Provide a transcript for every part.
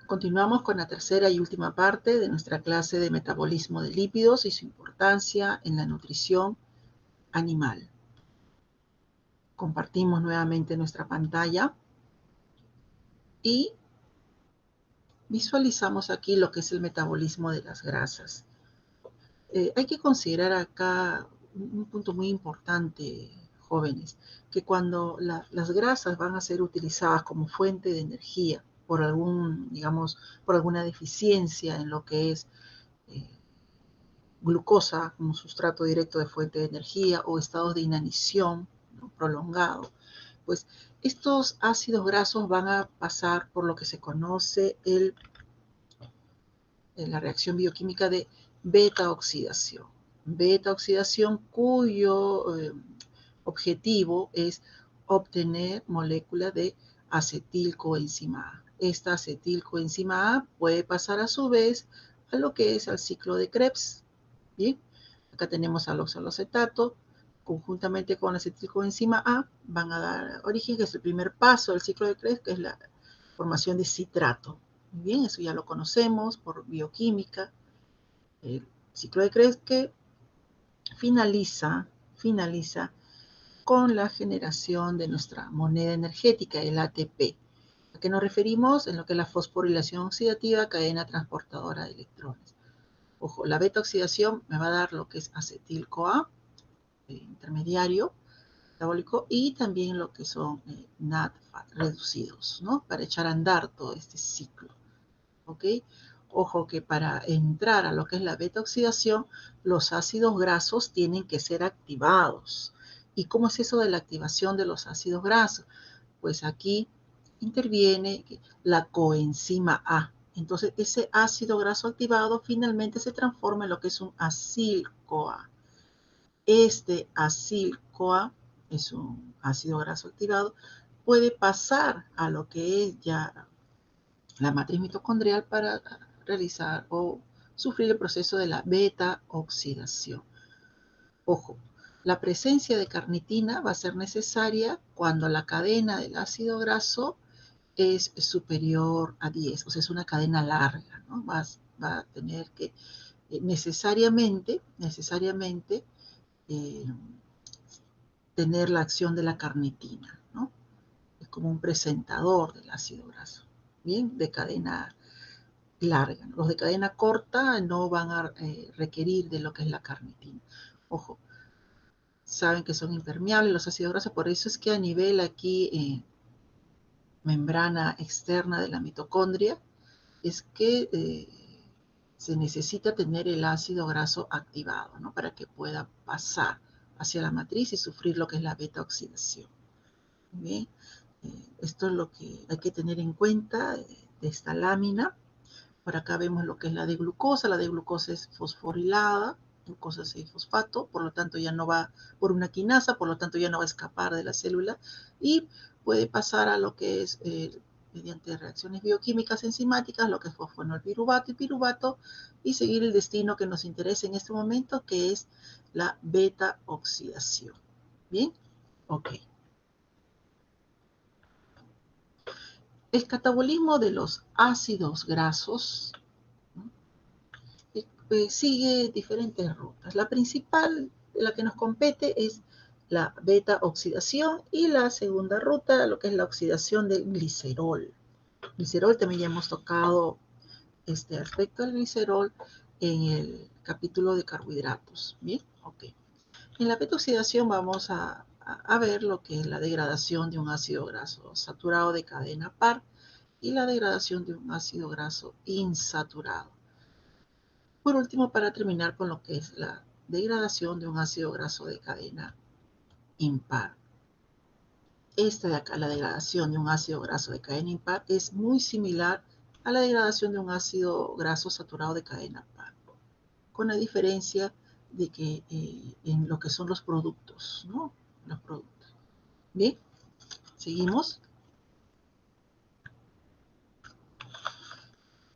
Continuamos con la tercera y última parte de nuestra clase de metabolismo de lípidos y su importancia en la nutrición animal. Compartimos nuevamente nuestra pantalla y visualizamos aquí lo que es el metabolismo de las grasas. Hay que considerar acá un punto muy importante, jóvenes, que cuando las grasas van a ser utilizadas como fuente de energía por por alguna deficiencia en lo que es glucosa como sustrato directo de fuente de energía o estados de inanición, ¿no?, prolongado, pues estos ácidos grasos van a pasar por lo que se conoce la reacción bioquímica de beta-oxidación. Beta-oxidación cuyo objetivo es obtener molécula de acetilcoenzima A. Esta acetilcoenzima A puede pasar a su vez a lo que es el ciclo de Krebs. Bien, acá tenemos al oxaloacetato, conjuntamente con la acetilcoenzima A, van a dar origen, que es el primer paso del ciclo de Krebs, que es la formación de citrato. Bien, eso ya lo conocemos por bioquímica. El ciclo de Krebs que finaliza con la generación de nuestra moneda energética, el ATP. ¿A qué nos referimos? En lo que es la fosforilación oxidativa, cadena transportadora de electrones. Ojo, la beta-oxidación me va a dar lo que es acetil-CoA, intermediario metabólico, y también lo que son NADPH reducidos, ¿no?, para echar a andar todo este ciclo. ¿Ok? Ojo que para entrar a lo que es la beta-oxidación, los ácidos grasos tienen que ser activados. ¿Y cómo es eso de la activación de los ácidos grasos? Pues aquí interviene la coenzima A. Entonces, ese ácido graso activado finalmente se transforma en lo que es un acil-CoA. Este acil-CoA es un ácido graso activado, puede pasar a lo que es ya la matriz mitocondrial para realizar o sufrir el proceso de la beta-oxidación. Ojo, la presencia de carnitina va a ser necesaria cuando la cadena del ácido graso es superior a 10, o sea, es una cadena larga, ¿no? Va a tener que necesariamente eh, tener la acción de la carnitina, ¿no? Es como un presentador del ácido graso, ¿bien? De cadena larga. Los de cadena corta no van a requerir de lo que es la carnitina. Ojo, saben que son impermeables los ácidos grasos, por eso es que a nivel aquí membrana externa de la mitocondria es que se necesita tener el ácido graso activado, ¿no?, para que pueda pasar hacia la matriz y sufrir lo que es la beta-oxidación. Bien, esto es lo que hay que tener en cuenta de esta lámina. Por acá vemos lo que es la D-glucosa. La D-glucosa es fosforilada, glucosa 6-fosfato, por lo tanto ya no va por una quinasa, por lo tanto ya no va a escapar de la célula y puede pasar a lo que es, mediante reacciones bioquímicas enzimáticas, lo que es fosfonolpiruvato y piruvato, y seguir el destino que nos interesa en este momento, que es la beta-oxidación. ¿Bien? Ok. El catabolismo de los ácidos grasos, ¿no?, sigue diferentes rutas. La principal, la que nos compete, es la beta-oxidación, y la segunda ruta, lo que es la oxidación del glicerol. Glicerol, también ya hemos tocado este aspecto del glicerol en el capítulo de carbohidratos. Bien, ok. En la beta-oxidación vamos a ver lo que es la degradación de un ácido graso saturado de cadena par y la degradación de un ácido graso insaturado. Por último, para terminar con lo que es la degradación de un ácido graso de cadena impar. Esta de acá, la degradación de un ácido graso de cadena impar, es muy similar a la degradación de un ácido graso saturado de cadena par, con la diferencia de que en lo que son los productos, ¿no? Los productos. Bien, seguimos.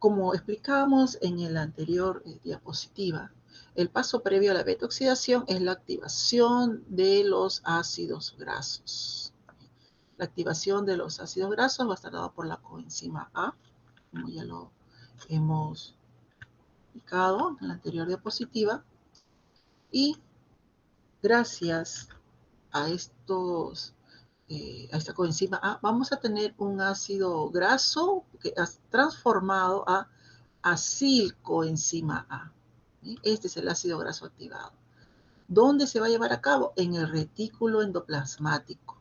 Como explicábamos en la anterior diapositiva, el paso previo a la beta-oxidación es la activación de los ácidos grasos. La activación de los ácidos grasos va a estar dada por la coenzima A. como ya lo hemos indicado en la anterior diapositiva. Y gracias a esta coenzima A, vamos a tener un ácido graso que ha transformado a acilcoenzima A. Este es el ácido graso activado. ¿Dónde se va a llevar a cabo? En el retículo endoplasmático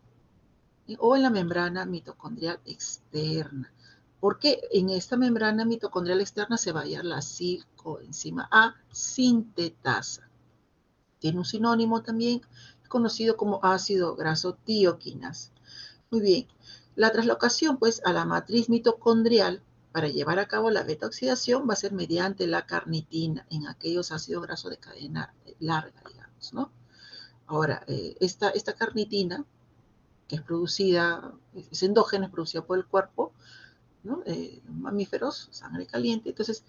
o en la membrana mitocondrial externa. Porque en esta membrana mitocondrial externa se va a hallar la acilcoenzima A sintetasa. Tiene un sinónimo también conocido como ácido graso tioquinasa. Muy bien, la translocación pues a la matriz mitocondrial para llevar a cabo la beta-oxidación va a ser mediante la carnitina en aquellos ácidos grasos de cadena larga, digamos, ¿no? Ahora, esta carnitina, que es producida, es endógena, es producida por el cuerpo, ¿no? Mamíferos, sangre caliente, entonces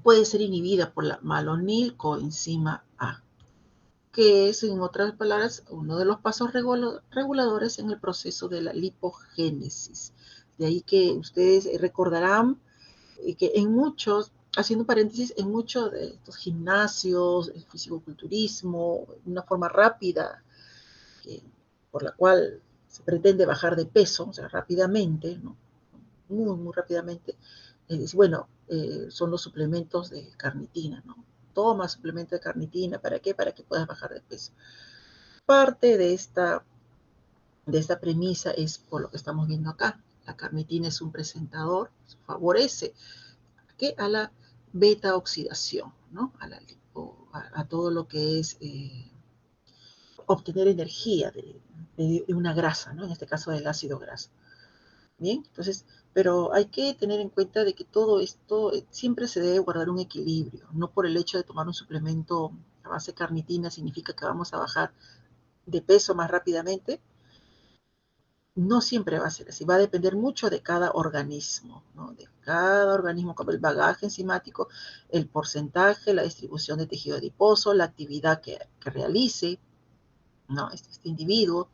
puede ser inhibida por la malonilcoenzima A, que es, en otras palabras, uno de los pasos reguladores en el proceso de la lipogénesis. De ahí que ustedes recordarán que en muchos, haciendo paréntesis, en muchos de estos gimnasios, el fisicoculturismo, una forma rápida por la cual se pretende bajar de peso, o sea, rápidamente, ¿no? Muy, muy rápidamente, bueno, son los suplementos de carnitina, ¿no? Toma suplemento de carnitina, ¿para qué? Para que puedas bajar de peso. Parte de esta premisa es por lo que estamos viendo acá. La carnitina es un presentador, favorece a la beta oxidación, ¿no? A todo lo que es obtener energía de una grasa, ¿no? En este caso del ácido graso. Bien, entonces, pero hay que tener en cuenta de que todo esto siempre se debe guardar un equilibrio. No por el hecho de tomar un suplemento a base de carnitina significa que vamos a bajar de peso más rápidamente. No siempre va a ser así, va a depender mucho de cada organismo, ¿no? De cada organismo, como el bagaje enzimático, el porcentaje, la distribución de tejido adiposo, la actividad que realice, ¿no? Este individuo,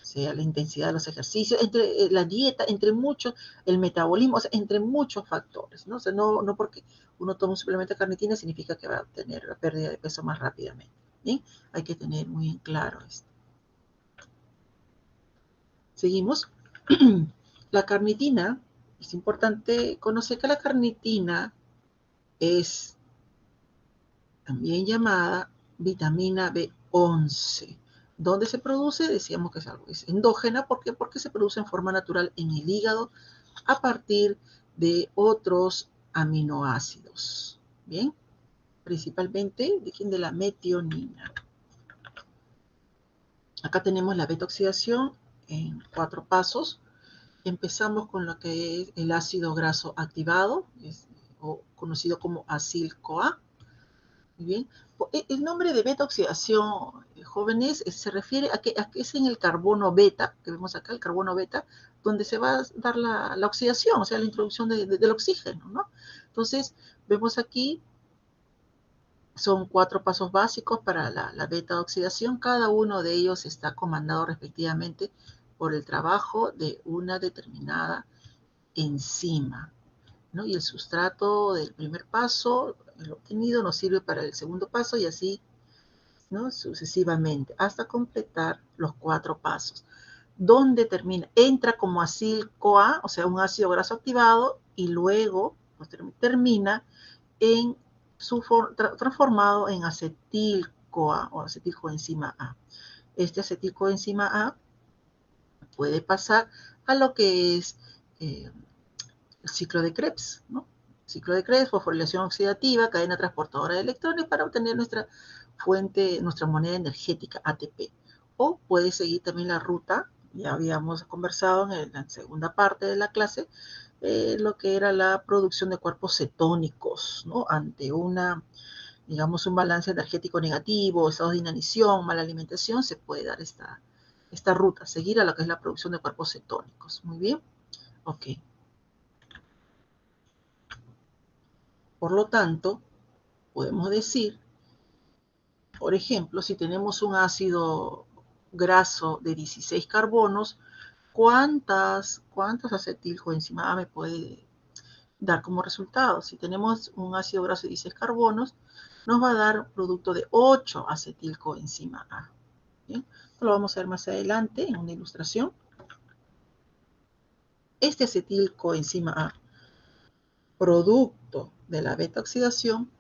sea la intensidad de los ejercicios, entre la dieta, entre muchos, el metabolismo, o sea, entre muchos factores, ¿no? O sea, no porque uno toma un suplemento de carnitina significa que va a tener la pérdida de peso más rápidamente, ¿bien? Hay que tener muy en claro esto. Seguimos. La carnitina, es importante conocer que la carnitina es también llamada vitamina B11. ¿Dónde se produce? Decíamos que es endógena. ¿Por qué? Porque se produce en forma natural en el hígado a partir de otros aminoácidos. Bien, principalmente de la metionina. Acá tenemos la beta-oxidación en 4 pasos. Empezamos con lo que es el ácido graso activado, o conocido como acil-CoA. Muy bien. El nombre de beta-oxidación, jóvenes, se refiere a que es en el carbono beta, que vemos acá, el carbono beta, donde se va a dar la oxidación, o sea, la introducción del oxígeno, ¿no? Entonces, vemos aquí, son 4 pasos básicos para la beta-oxidación. Cada uno de ellos está comandado respectivamente por el trabajo de una determinada enzima, ¿no? Y el sustrato del primer paso, el obtenido, nos sirve para el segundo paso y así, ¿no? Sucesivamente, hasta completar los 4 pasos. ¿Dónde termina? Entra como acil-CoA, o sea, un ácido graso activado, y luego termina en transformado en acetil-CoA o acetilcoenzima A. Este acetilcoenzima A puede pasar a lo que es el ciclo de Krebs, ¿no? Ciclo de Krebs, fosforilación oxidativa, cadena transportadora de electrones para obtener nuestra fuente, nuestra moneda energética, ATP. O puede seguir también la ruta, ya habíamos conversado en la segunda parte de la clase, lo que era la producción de cuerpos cetónicos, ¿no? Ante digamos, un balance energético negativo, estados de inanición, mala alimentación, se puede dar esta ruta, seguir a lo que es la producción de cuerpos cetónicos. Muy bien, ok. Por lo tanto, podemos decir, por ejemplo, si tenemos un ácido graso de 16 carbonos, ¿cuántas acetilcoenzima A me puede dar como resultado. Si tenemos un ácido graso de 16 carbonos, nos va a dar un producto de 8 acetilcoenzima A. ¿Bien? Esto lo vamos a ver más adelante en una ilustración. Este acetilcoenzima A, producto de la beta oxidación,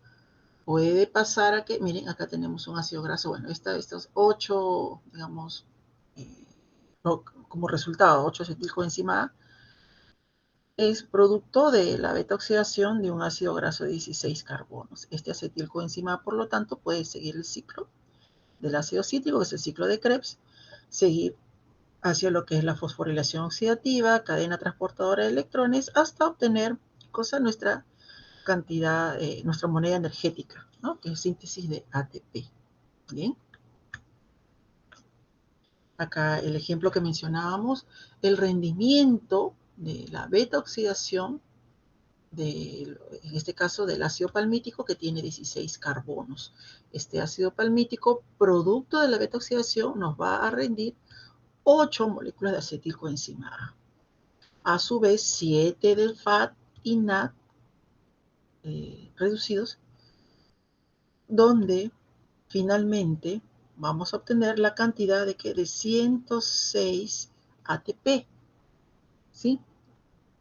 puede pasar a que, miren, acá tenemos un ácido graso, bueno, estos 8, digamos, como resultado, 8 acetilcoenzima A, es producto de la beta oxidación de un ácido graso de 16 carbonos. Este acetilcoenzima A, por lo tanto, puede seguir el ciclo del ácido cítrico, que es el ciclo de Krebs, seguir hacia lo que es la fosforilación oxidativa, cadena transportadora de electrones, hasta obtener nuestra cantidad, nuestra moneda energética, ¿no? Que es síntesis de ATP. Bien. Acá el ejemplo que mencionábamos, el rendimiento de la beta oxidación, en este caso del ácido palmítico, que tiene 16 carbonos. Este ácido palmítico, producto de la beta oxidación, nos va a rendir 8 moléculas de acetilcoenzima A. A su vez, 7 del FAT y NAT reducidos, donde finalmente vamos a obtener la cantidad de 106 ATP, ¿sí?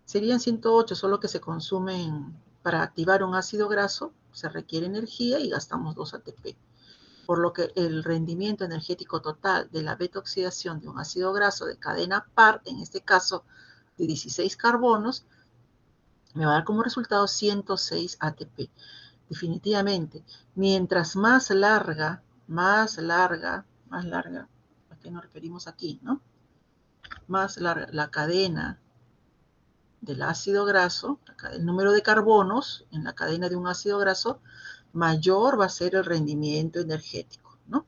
Serían 108, solo que se consumen para activar un ácido graso, se requiere energía y gastamos 2 ATP. Por lo que el rendimiento energético total de la beta oxidación de un ácido graso de cadena par, en este caso de 16 carbonos, me va a dar como resultado 106 ATP. Definitivamente, mientras más larga, ¿a qué nos referimos aquí, no? Más larga la cadena del ácido graso, el número de carbonos en la cadena de un ácido graso, mayor va a ser el rendimiento energético, ¿no?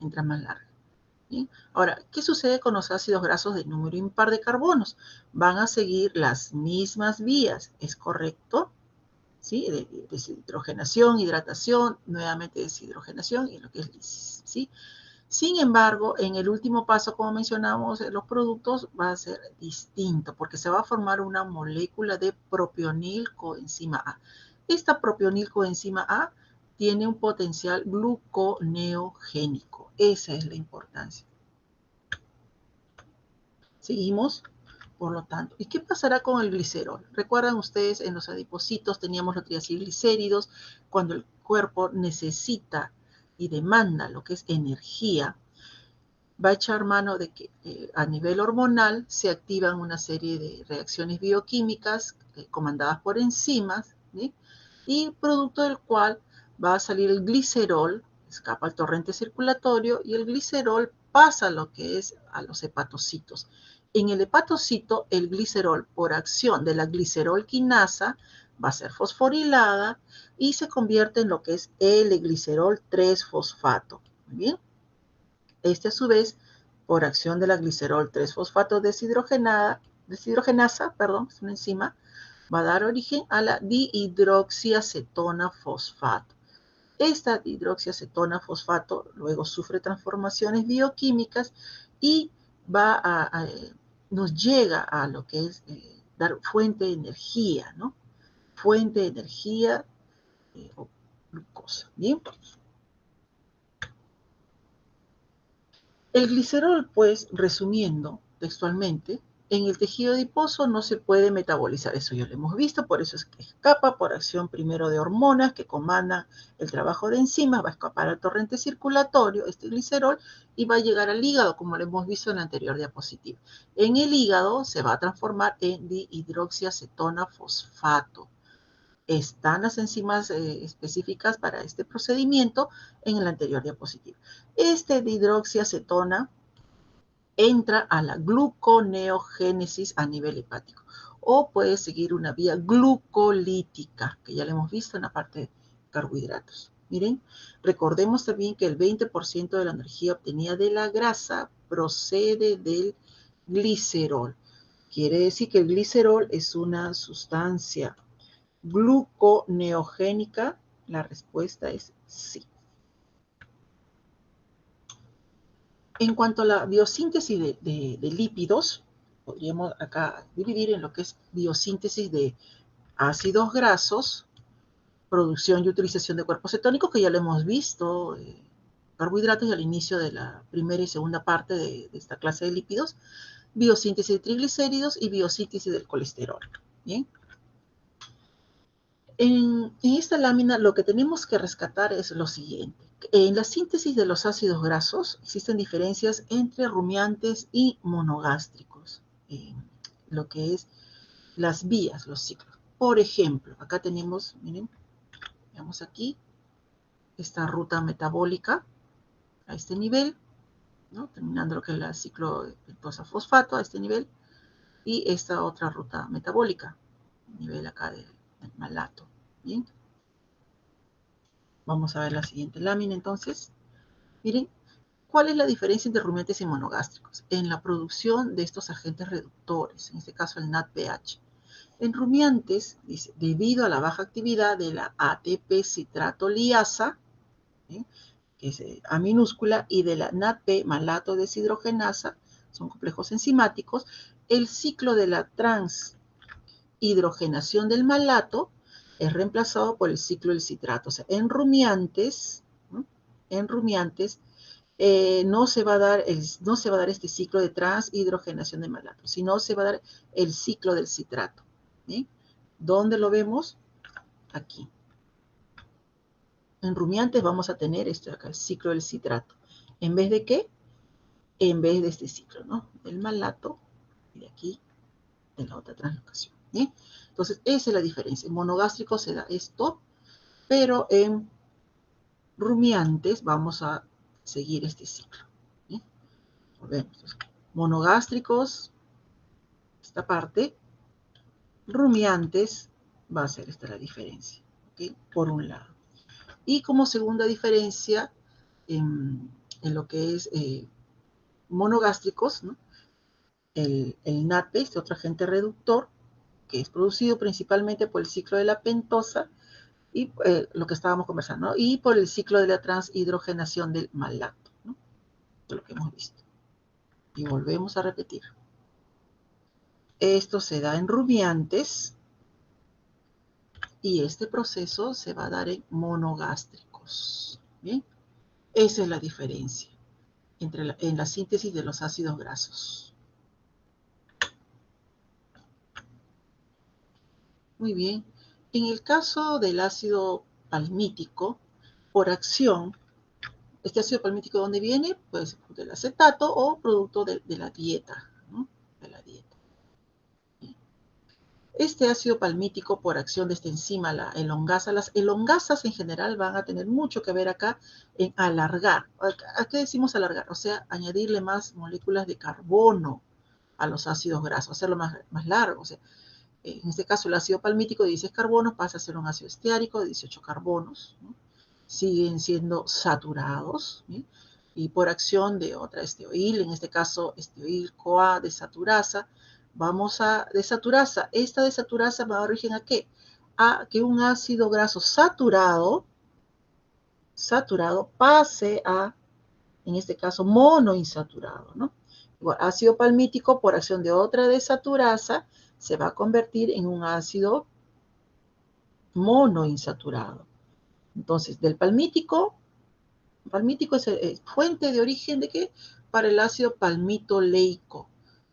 Mientras más larga. ¿Bien? Ahora, ¿qué sucede con los ácidos grasos de número impar de carbonos? Van a seguir las mismas vías, ¿es correcto? ¿Sí? De deshidrogenación, hidratación, nuevamente deshidrogenación y lo que es lisis, ¿sí? Sin embargo, en el último paso, como mencionamos, los productos va a ser distinto porque se va a formar una molécula de propionilcoenzima A. Esta propionilcoenzima A tiene un potencial gluconeogénico. Esa es la importancia. Seguimos. Por lo tanto, ¿y qué pasará con el glicerol? Recuerdan ustedes, en los adipocitos teníamos los triacilglicéridos. Cuando el cuerpo necesita y demanda lo que es energía, va a echar mano de que a nivel hormonal se activan una serie de reacciones bioquímicas comandadas por enzimas, ¿sí? Y producto del cual va a salir el glicerol, escapa al torrente circulatorio y el glicerol pasa a lo que es a los hepatocitos. En el hepatocito, el glicerol, por acción de la glicerol-quinasa, va a ser fosforilada y se convierte en lo que es L-glicerol 3-fosfato. ¿Bien? Este, a su vez, por acción de la glicerol 3-fosfato deshidrogenasa, es una enzima, va a dar origen a la dihidroxiacetona fosfato. Esta dihidroxiacetona fosfato luego sufre transformaciones bioquímicas y nos llega a lo que es dar fuente de energía, ¿no? Fuente de energía o glucosa. Bien. El glicerol, pues, resumiendo textualmente, en el tejido adiposo no se puede metabolizar, eso ya lo hemos visto, por eso es que escapa por acción primero de hormonas que comandan el trabajo de enzimas, va a escapar al torrente circulatorio, este glicerol, y va a llegar al hígado, como lo hemos visto en la anterior diapositiva. En el hígado se va a transformar en dihidroxiacetona fosfato. Están las enzimas específicas para este procedimiento en la anterior diapositiva. Este dihidroxiacetona entra a la gluconeogénesis a nivel hepático o puede seguir una vía glucolítica, que ya lo hemos visto en la parte de carbohidratos. Miren, recordemos también que el 20% de la energía obtenida de la grasa procede del glicerol. Quiere decir que el glicerol es una sustancia gluconeogénica. La respuesta es sí. En cuanto a la biosíntesis de lípidos, podríamos acá dividir en lo que es biosíntesis de ácidos grasos, producción y utilización de cuerpos cetónicos, que ya lo hemos visto, carbohidratos y al inicio de la primera y segunda parte de esta clase de lípidos, biosíntesis de triglicéridos y biosíntesis del colesterol. ¿Bien? En esta lámina lo que tenemos que rescatar es lo siguiente. En la síntesis de los ácidos grasos existen diferencias entre rumiantes y monogástricos, lo que es las vías, los ciclos. Por ejemplo, acá tenemos, miren, veamos aquí, esta ruta metabólica a este nivel, ¿no? Terminando lo que es el ciclo de pentosa fosfato a este nivel, y esta otra ruta metabólica, nivel acá del malato. ¿Bien? Vamos a ver la siguiente lámina entonces. Miren, ¿cuál es la diferencia entre rumiantes y monogástricos? En la producción de estos agentes reductores, en este caso el NADPH. En rumiantes, dice, debido a la baja actividad de la ATP citratoliasa, ¿eh? que es A minúscula, y de la NADP malato deshidrogenasa, son complejos enzimáticos, el ciclo de la transhidrogenación del malato es reemplazado por el ciclo del citrato. O sea, en rumiantes, ¿no? No se va a dar este ciclo de transhidrogenación de malato, sino se va a dar el ciclo del citrato. ¿Bien? ¿Dónde lo vemos? Aquí. En rumiantes vamos a tener esto de acá, el ciclo del citrato. ¿En vez de qué? En vez de este ciclo, ¿no? Del malato y de aquí, de la otra translocación. ¿Bien? Entonces, esa es la diferencia. En monogástrico se da esto, pero en rumiantes vamos a seguir este ciclo. ¿Bien? Volvemos. Monogástricos, esta parte, rumiantes, va a ser esta la diferencia, ¿ok? Por un lado. Y como segunda diferencia, en lo que es monogástricos, ¿no? El NADP, este otro agente reductor, que es producido principalmente por el ciclo de la pentosa, y lo que estábamos conversando, ¿no? Y por el ciclo de la transhidrogenación del malato, ¿no? De lo que hemos visto. Y volvemos a repetir. Esto se da en rumiantes y este proceso se va a dar en monogástricos. ¿Bien? Esa es la diferencia en la síntesis de los ácidos grasos. Muy bien. En el caso del ácido palmítico, por acción, ¿este ácido palmítico de dónde viene? Pues del acetato o producto de la dieta, ¿no? De la dieta. Este ácido palmítico, por acción de esta enzima, la elongasa, las elongasas en general van a tener mucho que ver acá en alargar. ¿A qué decimos alargar? O sea, añadirle más moléculas de carbono a los ácidos grasos, hacerlo más largo. O sea, en este caso el ácido palmítico de 16 carbonos pasa a ser un ácido esteárico de 18 carbonos, ¿no? Siguen siendo saturados, ¿sí? Y por acción de otra esteoil, en este caso esteoil-CoA desaturasa, vamos a desaturasa. Esta desaturasa va a dar origen a ¿qué? A que un ácido graso saturado pase a, en este caso, monoinsaturado, ¿no? Igual, ácido palmítico por acción de otra desaturasa se va a convertir en un ácido monoinsaturado. Entonces, del palmítico es fuente de origen de qué? Para el ácido palmitoleico.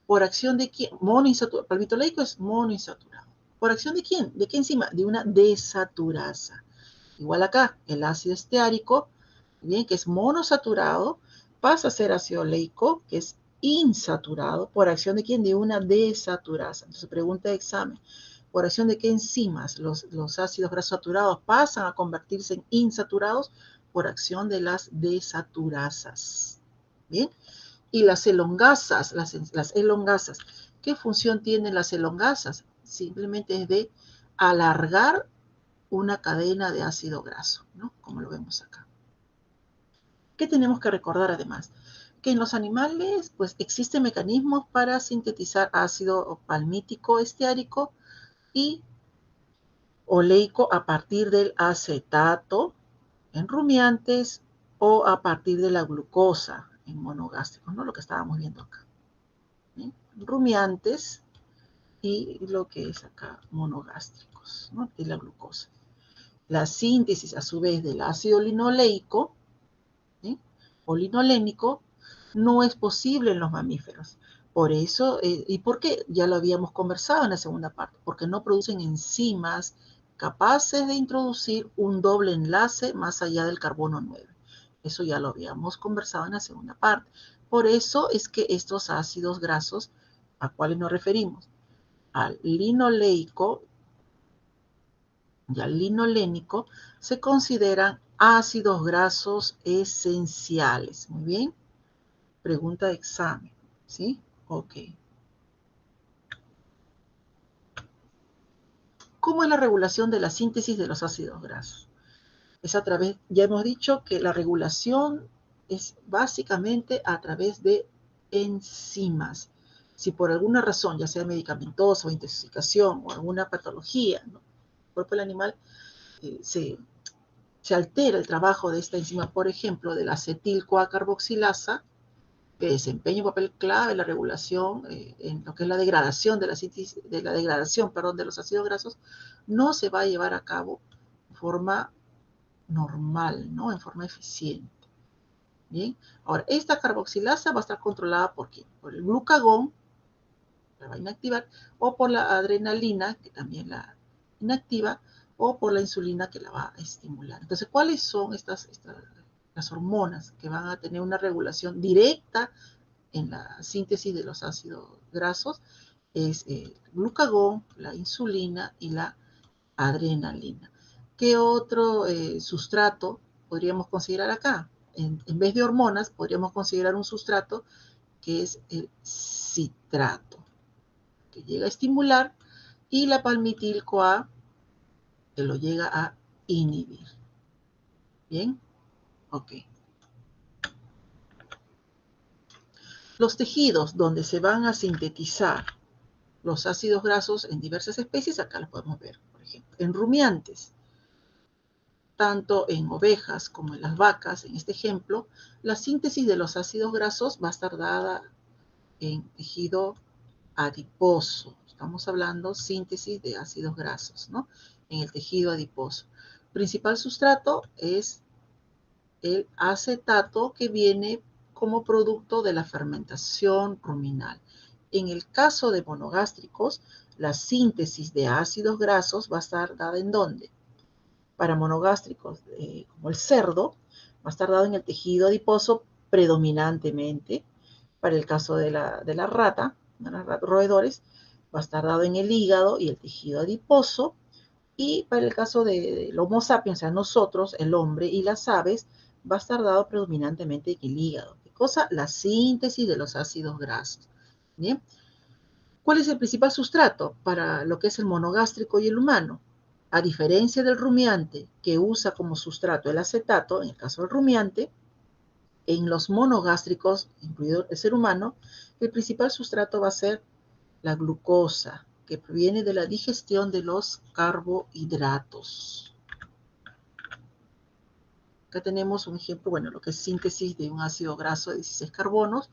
¿Por acción de quién? Monoinsaturado. Palmitoleico es monoinsaturado. ¿Por acción de quién? ¿De qué enzima? De una desaturasa. Igual acá, el ácido esteárico, bien, que es monosaturado, pasa a ser ácido oleico, que es insaturado. ¿Por acción de quién? De una desaturasa. Entonces, pregunta de examen. ¿Por acción de qué enzimas los ácidos grasos saturados pasan a convertirse en insaturados? Por acción de las desaturasas. ¿Bien? Y las elongasas, las elongasas, ¿qué función tienen las elongasas? Simplemente es de alargar una cadena de ácido graso, ¿no? Como lo vemos acá. ¿Qué tenemos que recordar además? Que en los animales, pues, existen mecanismos para sintetizar ácido palmítico esteárico y oleico a partir del acetato en rumiantes o a partir de la glucosa en monogástricos, ¿no? Lo que estábamos viendo acá. ¿Bien? Rumiantes y lo que es acá monogástricos, ¿no? De la glucosa. La síntesis, a su vez, del ácido linoleico, ¿sí? O linolénico, no es posible en los mamíferos. Por eso, ¿y por qué? Ya lo habíamos conversado en la segunda parte, porque no producen enzimas capaces de introducir un doble enlace más allá del carbono 9. Eso ya lo habíamos conversado en la segunda parte. Por eso es que estos ácidos grasos, ¿a cuáles nos referimos? Al linoleico y al linolénico, se consideran ácidos grasos esenciales. Muy bien. Pregunta de examen, ¿sí? Ok. ¿Cómo es la regulación de la síntesis de los ácidos grasos? Es a través, ya hemos dicho que la regulación es básicamente a través de enzimas. Si por alguna razón, ya sea medicamentosa o intoxicación o alguna patología, ¿no? El cuerpo del animal se altera el trabajo de esta enzima, por ejemplo, de la acetil-CoA-carboxilasa, que desempeña un papel clave en la regulación, en lo que es la degradación de la síntesis, de la degradación, perdón, de los ácidos grasos, no se va a llevar a cabo de forma normal, ¿no? En forma eficiente. Bien, ahora, esta carboxilasa va a estar controlada por ¿quién? Por el glucagón, la va a inactivar, o por la adrenalina, que también la inactiva, o por la insulina, que la va a estimular. Entonces, ¿cuáles son las hormonas que van a tener una regulación directa en la síntesis de los ácidos grasos? Es el glucagón, la insulina y la adrenalina. ¿Qué otro sustrato podríamos considerar acá? En vez de hormonas, podríamos considerar un sustrato que es el citrato, que llega a estimular, y la palmitil-CoA, que lo llega a inhibir. ¿Bien? Ok. Los tejidos donde se van a sintetizar los ácidos grasos en diversas especies, acá los podemos ver, por ejemplo, en rumiantes, tanto en ovejas como en las vacas, en este ejemplo, la síntesis de los ácidos grasos va a estar dada en tejido adiposo. Estamos hablando síntesis de ácidos grasos, ¿no? En el tejido adiposo. Principal sustrato es el acetato, que viene como producto de la fermentación ruminal. En el caso de monogástricos, la síntesis de ácidos grasos va a estar dada ¿en dónde? Para monogástricos, como el cerdo, va a estar dado en el tejido adiposo predominantemente. Para el caso de la rata, de los roedores, va a estar dado en el hígado y el tejido adiposo. Y para el caso del Homo sapiens, o sea, nosotros, el hombre y las aves, va a estar dado predominantemente en el hígado. ¿Qué cosa? La síntesis de los ácidos grasos. ¿Bien? ¿Cuál es el principal sustrato para lo que es el monogástrico y el humano? A diferencia del rumiante, que usa como sustrato el acetato, en el caso del rumiante, en los monogástricos, incluido el ser humano, el principal sustrato va a ser la glucosa, que proviene de la digestión de los carbohidratos. Acá tenemos un ejemplo, bueno, lo que es síntesis de un ácido graso de 16 carbonos.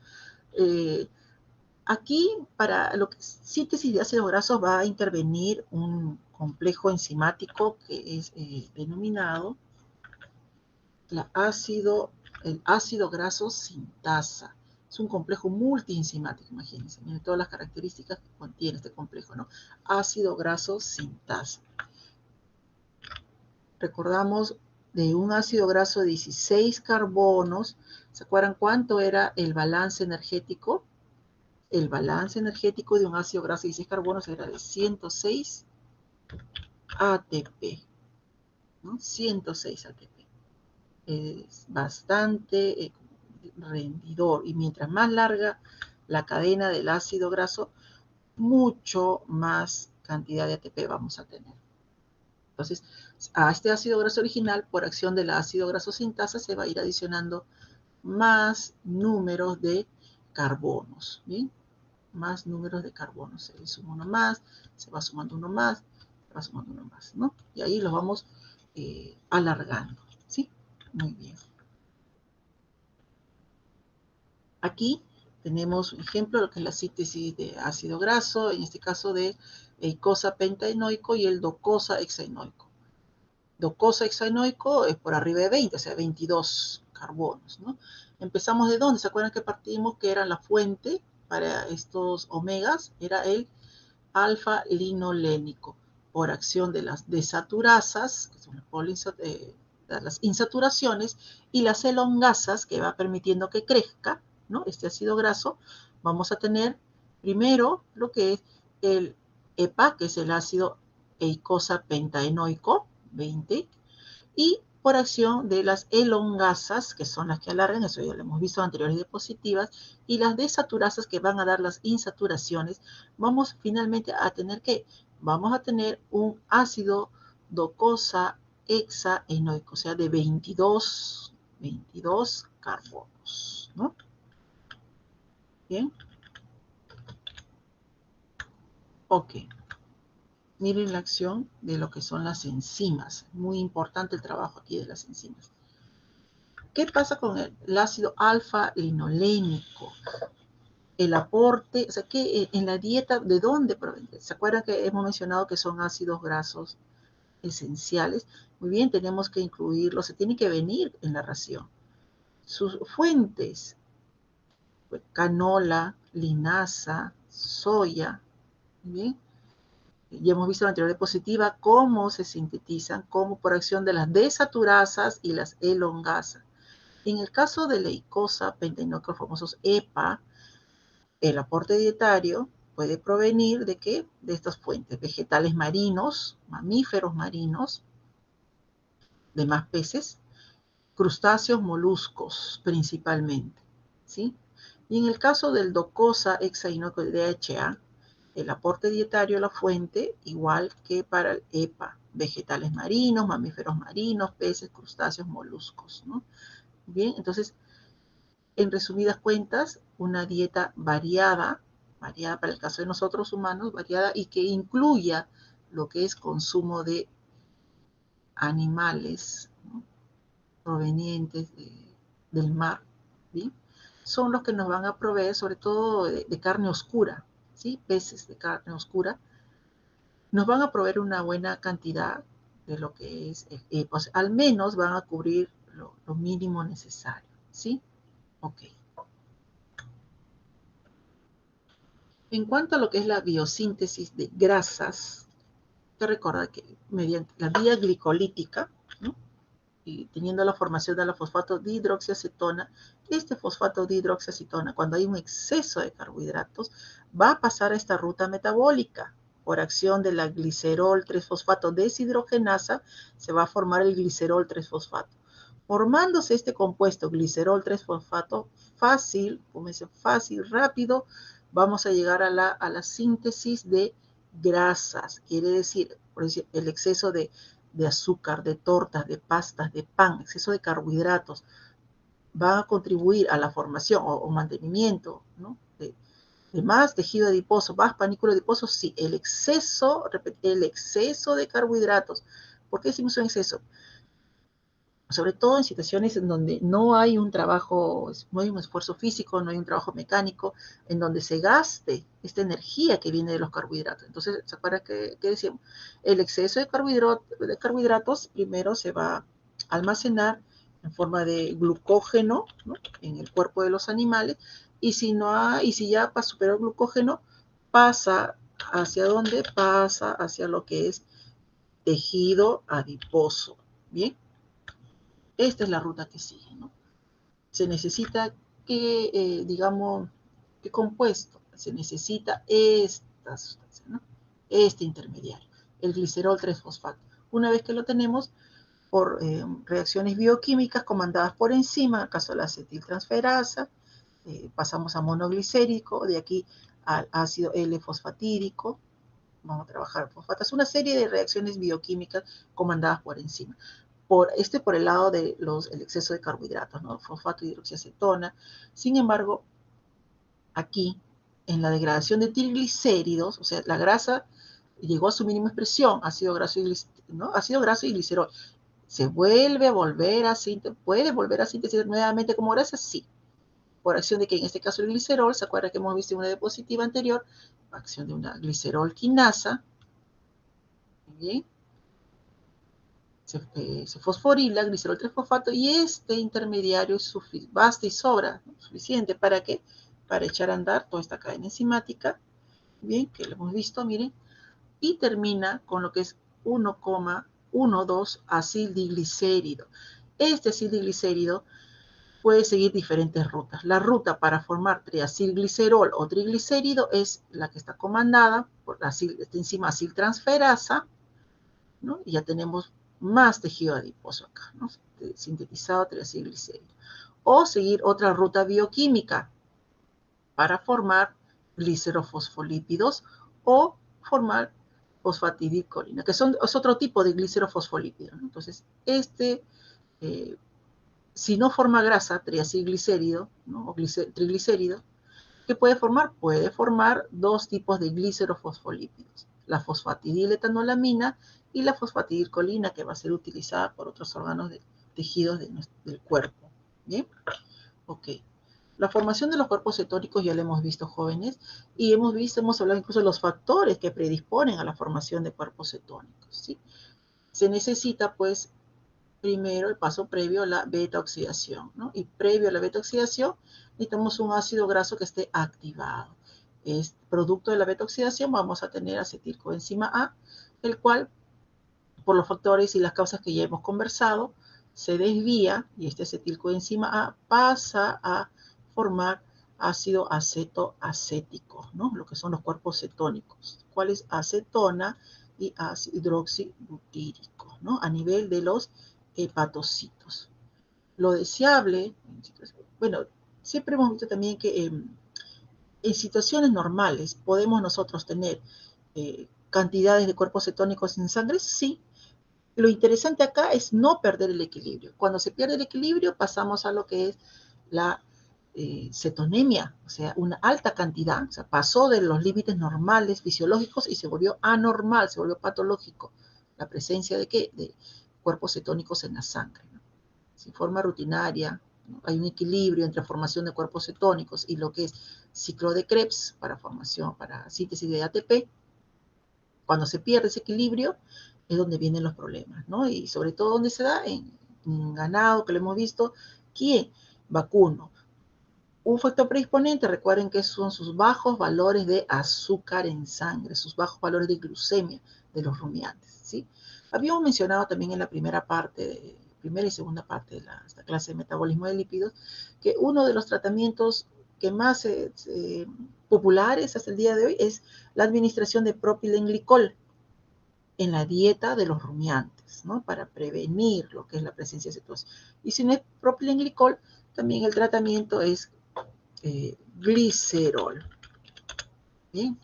Aquí, para lo que es síntesis de ácidos grasos, va a intervenir un complejo enzimático que es denominado el ácido graso sintasa. Es un complejo multienzimático, imagínense, miren todas las características que contiene este complejo, ¿no? Ácido graso sintasa. Recordamos de un ácido graso de 16 carbonos, ¿se acuerdan cuánto era el balance energético? El balance energético de un ácido graso de 16 carbonos era de 106 ATP, ¿no? 106 ATP. Es bastante rendidor, y mientras más larga la cadena del ácido graso, mucho más cantidad de ATP vamos a tener. Entonces, a este ácido graso original, por acción del ácido graso sintasa, se va a ir adicionando más números de carbonos, ¿bien? Más números de carbonos. Se le suma uno más, se va sumando uno más, se va sumando uno más, ¿no? Y ahí los vamos alargando, ¿sí? Muy bien. Aquí tenemos un ejemplo de lo que es la síntesis de ácido graso, en este caso de eicosa pentaenoico y el docosa hexaenoico. Docosa hexaenoico es por arriba de 20, o sea, 22 carbonos, ¿no? Empezamos de dónde, ¿se acuerdan que partimos que era la fuente para estos omegas? Era el alfa-linolénico, por acción de las desaturasas, que son las insaturaciones, y las elongasas, que va permitiendo que crezca, ¿no? Este ácido graso. Vamos a tener primero lo que es el EPA, que es el ácido eicosa pentaenoico, 20, y por acción de las elongasas, que son las que alargan, eso ya lo hemos visto en anteriores diapositivas, y las desaturasas que van a dar las insaturaciones, vamos finalmente a tener que, vamos a tener un ácido docosa hexaenoico, o sea, de 22 carbonos, ¿no? Bien. Ok. Miren la acción de lo que son las enzimas. Muy importante el trabajo aquí de las enzimas. ¿Qué pasa con el ácido alfa-linolénico? El aporte, o sea, que en la dieta, ¿de dónde proviene? ¿Se acuerdan que hemos mencionado que son ácidos grasos esenciales? Muy bien, tenemos que incluirlos, se tiene que venir en la ración. Sus fuentes, pues, canola, linaza, soya, bien. Ya hemos visto en la anterior diapositiva cómo se sintetizan, como por acción de las desaturasas y las elongasas. En el caso de la eicosa pentaenoica, los famosos EPA, el aporte dietario puede provenir de qué? De estas fuentes, vegetales marinos, mamíferos marinos, demás peces, crustáceos, moluscos principalmente, ¿sí? Y en el caso del docosa hexaenoico de DHA, el aporte dietario, la fuente, igual que para el EPA, vegetales marinos, mamíferos marinos, peces, crustáceos, moluscos, ¿no? Bien, entonces, en resumidas cuentas, una dieta variada para el caso de nosotros humanos, variada y que incluya lo que es consumo de animales, ¿no? Provenientes del mar, ¿sí? Son los que nos van a proveer sobre todo de carne oscura, ¿sí? Peces de carne oscura, nos van a proveer una buena cantidad de lo que es, pues, al menos van a cubrir lo mínimo necesario, ¿sí? Ok. En cuanto a lo que es la biosíntesis de grasas, te recuerda que mediante la vía glicolítica, ¿no? Y teniendo la formación de la fosfato dihidroxiacetona, este fosfato dihidroxiacetona, cuando hay un exceso de carbohidratos, va a pasar a esta ruta metabólica. Por acción de la glicerol 3-fosfato deshidrogenasa, se va a formar el glicerol 3-fosfato. Formándose este compuesto glicerol 3-fosfato, fácil, como dice, fácil, rápido, vamos a llegar a la síntesis de grasas. Quiere decir, por decir, el exceso de azúcar, de tortas, de pastas, de pan, exceso de carbohidratos, va a contribuir a la formación o mantenimiento, ¿no? de más tejido adiposo, más panículo adiposo, sí, el exceso de carbohidratos. ¿Por qué decimos un exceso? Sobre todo en situaciones en donde no hay un trabajo, no hay un esfuerzo físico, no hay un trabajo mecánico, en donde se gaste esta energía que viene de los carbohidratos. Entonces, ¿se acuerdan que decíamos? El exceso de carbohidratos primero se va a almacenar en forma de glucógeno, ¿no? En el cuerpo de los animales, y si ya superó el glucógeno, pasa hacia dónde? Pasa hacia lo que es tejido adiposo, ¿bien? Esta es la ruta que sigue, ¿no? Se necesita digamos, ¿qué compuesto? Se necesita esta sustancia, ¿no? Este intermediario, el glicerol 3-fosfato. Una vez que lo tenemos, por reacciones bioquímicas comandadas por enzima, en el caso de la acetiltransferasa, pasamos a monoglicérico, de aquí al ácido L-fosfatídico, vamos a trabajar fosfatas, una serie de reacciones bioquímicas comandadas por enzima. Por el lado de el exceso de carbohidratos, ¿no? Fosfato y hidroxiacetona. Sin embargo, aquí, en la degradación de triglicéridos, o sea, la grasa llegó a su mínima expresión, ácido graso y glicerol. ¿Se puede volver a sintetizar nuevamente como grasa? Sí. por acción de que en este caso el glicerol, ¿se acuerda que hemos visto una diapositiva anterior? Acción de una glicerol quinasa, bien, se fosforila glicerol 3-fosfato y este intermediario es basta y sobra, ¿no? Suficiente para que para echar a andar toda esta cadena enzimática, bien, que lo hemos visto, miren, y termina con lo que es 1,12 acildiglicérido. Este acildiglicérido puede seguir diferentes rutas. La ruta para formar triacilglicerol o triglicérido es la que está comandada por la enzima aciltransferasa, ¿no? Y ya tenemos más tejido adiposo acá, ¿no? Sintetizado triacilglicérido. O seguir otra ruta bioquímica para formar glicerofosfolípidos o formar fosfatidilcolina, que es otro tipo de glicerofosfolípido, ¿no? Entonces, si no forma grasa, triacilglicérido, ¿no? O triglicérido, ¿qué puede formar? Puede formar dos tipos de glicerofosfolípidos, la fosfatidiletanolamina y la fosfatidilcolina, que va a ser utilizada por otros órganos tejidos del cuerpo. ¿Bien? Ok. La formación de los cuerpos cetónicos ya la hemos visto, jóvenes, y hemos hablado incluso de los factores que predisponen a la formación de cuerpos cetónicos, ¿sí? Se necesita, pues, primero el paso previo a la beta-oxidación, ¿no? Y previo a la beta-oxidación necesitamos un ácido graso que esté activado. Es producto de la beta-oxidación vamos a tener acetilcoenzima A, el cual, por los factores y las causas que ya hemos conversado, se desvía y este acetilcoenzima A pasa a formar ácido acetoacético, ¿no? Lo que son los cuerpos cetónicos, cuál es acetona y ácido hidroxibutírico, ¿no? A nivel de los hepatocitos. Lo deseable, bueno, siempre hemos visto también que en situaciones normales podemos nosotros tener cantidades de cuerpos cetónicos en sangre, sí. Lo interesante acá es no perder el equilibrio. Cuando se pierde el equilibrio pasamos a lo que es la cetonemia, o sea, una alta cantidad, o sea, pasó de los límites normales, fisiológicos, y se volvió anormal, se volvió patológico. La presencia de qué? De cuerpos cetónicos en la sangre, ¿no? Si forma rutinaria, ¿no? Hay un equilibrio entre formación de cuerpos cetónicos y lo que es ciclo de Krebs para síntesis de ATP. Cuando se pierde ese equilibrio es donde vienen los problemas, ¿no? Y sobre todo donde se da en ganado, que lo hemos visto, ¿quién? Vacuno. Un factor predisponente, recuerden que son sus bajos valores de azúcar en sangre, sus bajos valores de glucemia de los rumiantes, ¿sí? Habíamos mencionado también en la primera y segunda parte de esta clase de metabolismo de lípidos, que uno de los tratamientos que más populares hasta el día de hoy es la administración de propilenglicol en la dieta de los rumiantes, ¿no? Para prevenir lo que es la presencia de cetosis. Y si no es propilenglicol, también el tratamiento es glicerol. Bien.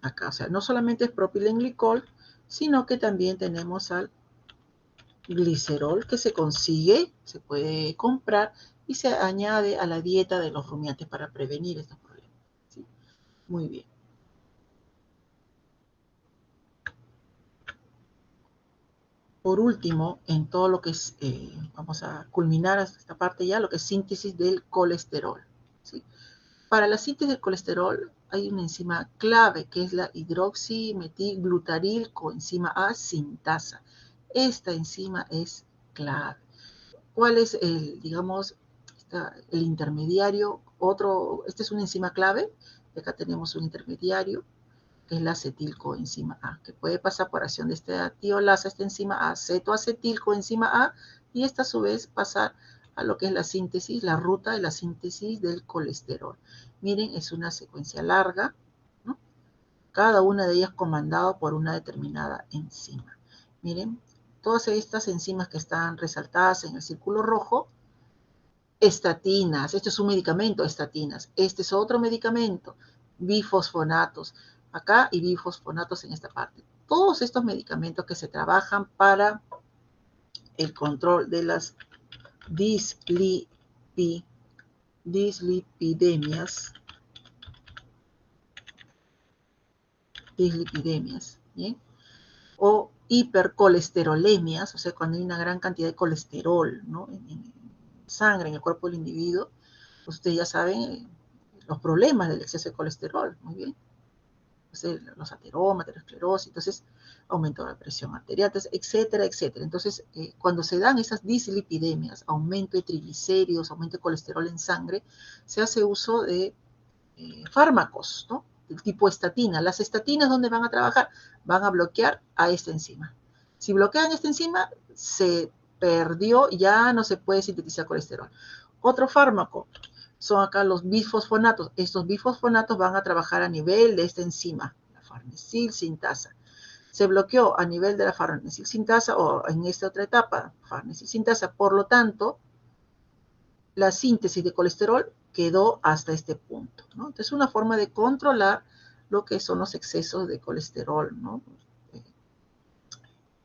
Acá, o sea, no solamente es propilenglicol, sino que también tenemos al glicerol que se consigue, se puede comprar y se añade a la dieta de los rumiantes para prevenir estos problemas. ¿Sí? Muy bien. Por último, en todo lo que es, vamos a culminar hasta esta parte ya, lo que es síntesis del colesterol. ¿Sí? Para la síntesis del colesterol hay una enzima clave que es la hidroximetilglutaril coenzima A sintasa. Esta enzima es clave. ¿Cuál es digamos, el intermediario? Esta es una enzima clave. Acá tenemos un intermediario que es la acetilcoenzima A, que puede pasar por acción de esta tiolasa, esta enzima acetoacetilcoenzima A, y esta a su vez pasar a lo que es la síntesis, la ruta de la síntesis del colesterol. Miren, es una secuencia larga, ¿no? Cada una de ellas comandada por una determinada enzima. Miren, todas estas enzimas que están resaltadas en el círculo rojo, estatinas, este es un medicamento, estatinas, este es otro medicamento, bifosfonatos, acá y bifosfonatos en esta parte. Todos estos medicamentos que se trabajan para el control de las dislipidemias, ¿bien? O hipercolesterolemias, o sea, cuando hay una gran cantidad de colesterol, ¿no? sangre, en el cuerpo del individuo, pues ustedes ya saben los problemas del exceso de colesterol, muy bien. Entonces, los ateromas, aterosclerosis, entonces aumento de la presión arterial, etcétera, etcétera. Entonces, cuando se dan esas dislipidemias, aumento de triglicéridos, aumento de colesterol en sangre, se hace uso de fármacos, ¿no? Del tipo estatina. Las estatinas, ¿dónde van a trabajar? Van a bloquear a esta enzima. Si bloquean esta enzima, se perdió, ya no se puede sintetizar colesterol. Otro fármaco son acá los bifosfonatos. Estos bifosfonatos van a trabajar a nivel de esta enzima, la farnesil sintasa. Se bloqueó a nivel de la farnesil sintasa o en esta otra etapa, farnesil sintasa. Por lo tanto, la síntesis de colesterol quedó hasta este punto, ¿no? Entonces, una forma de controlar lo que son los excesos de colesterol, ¿no?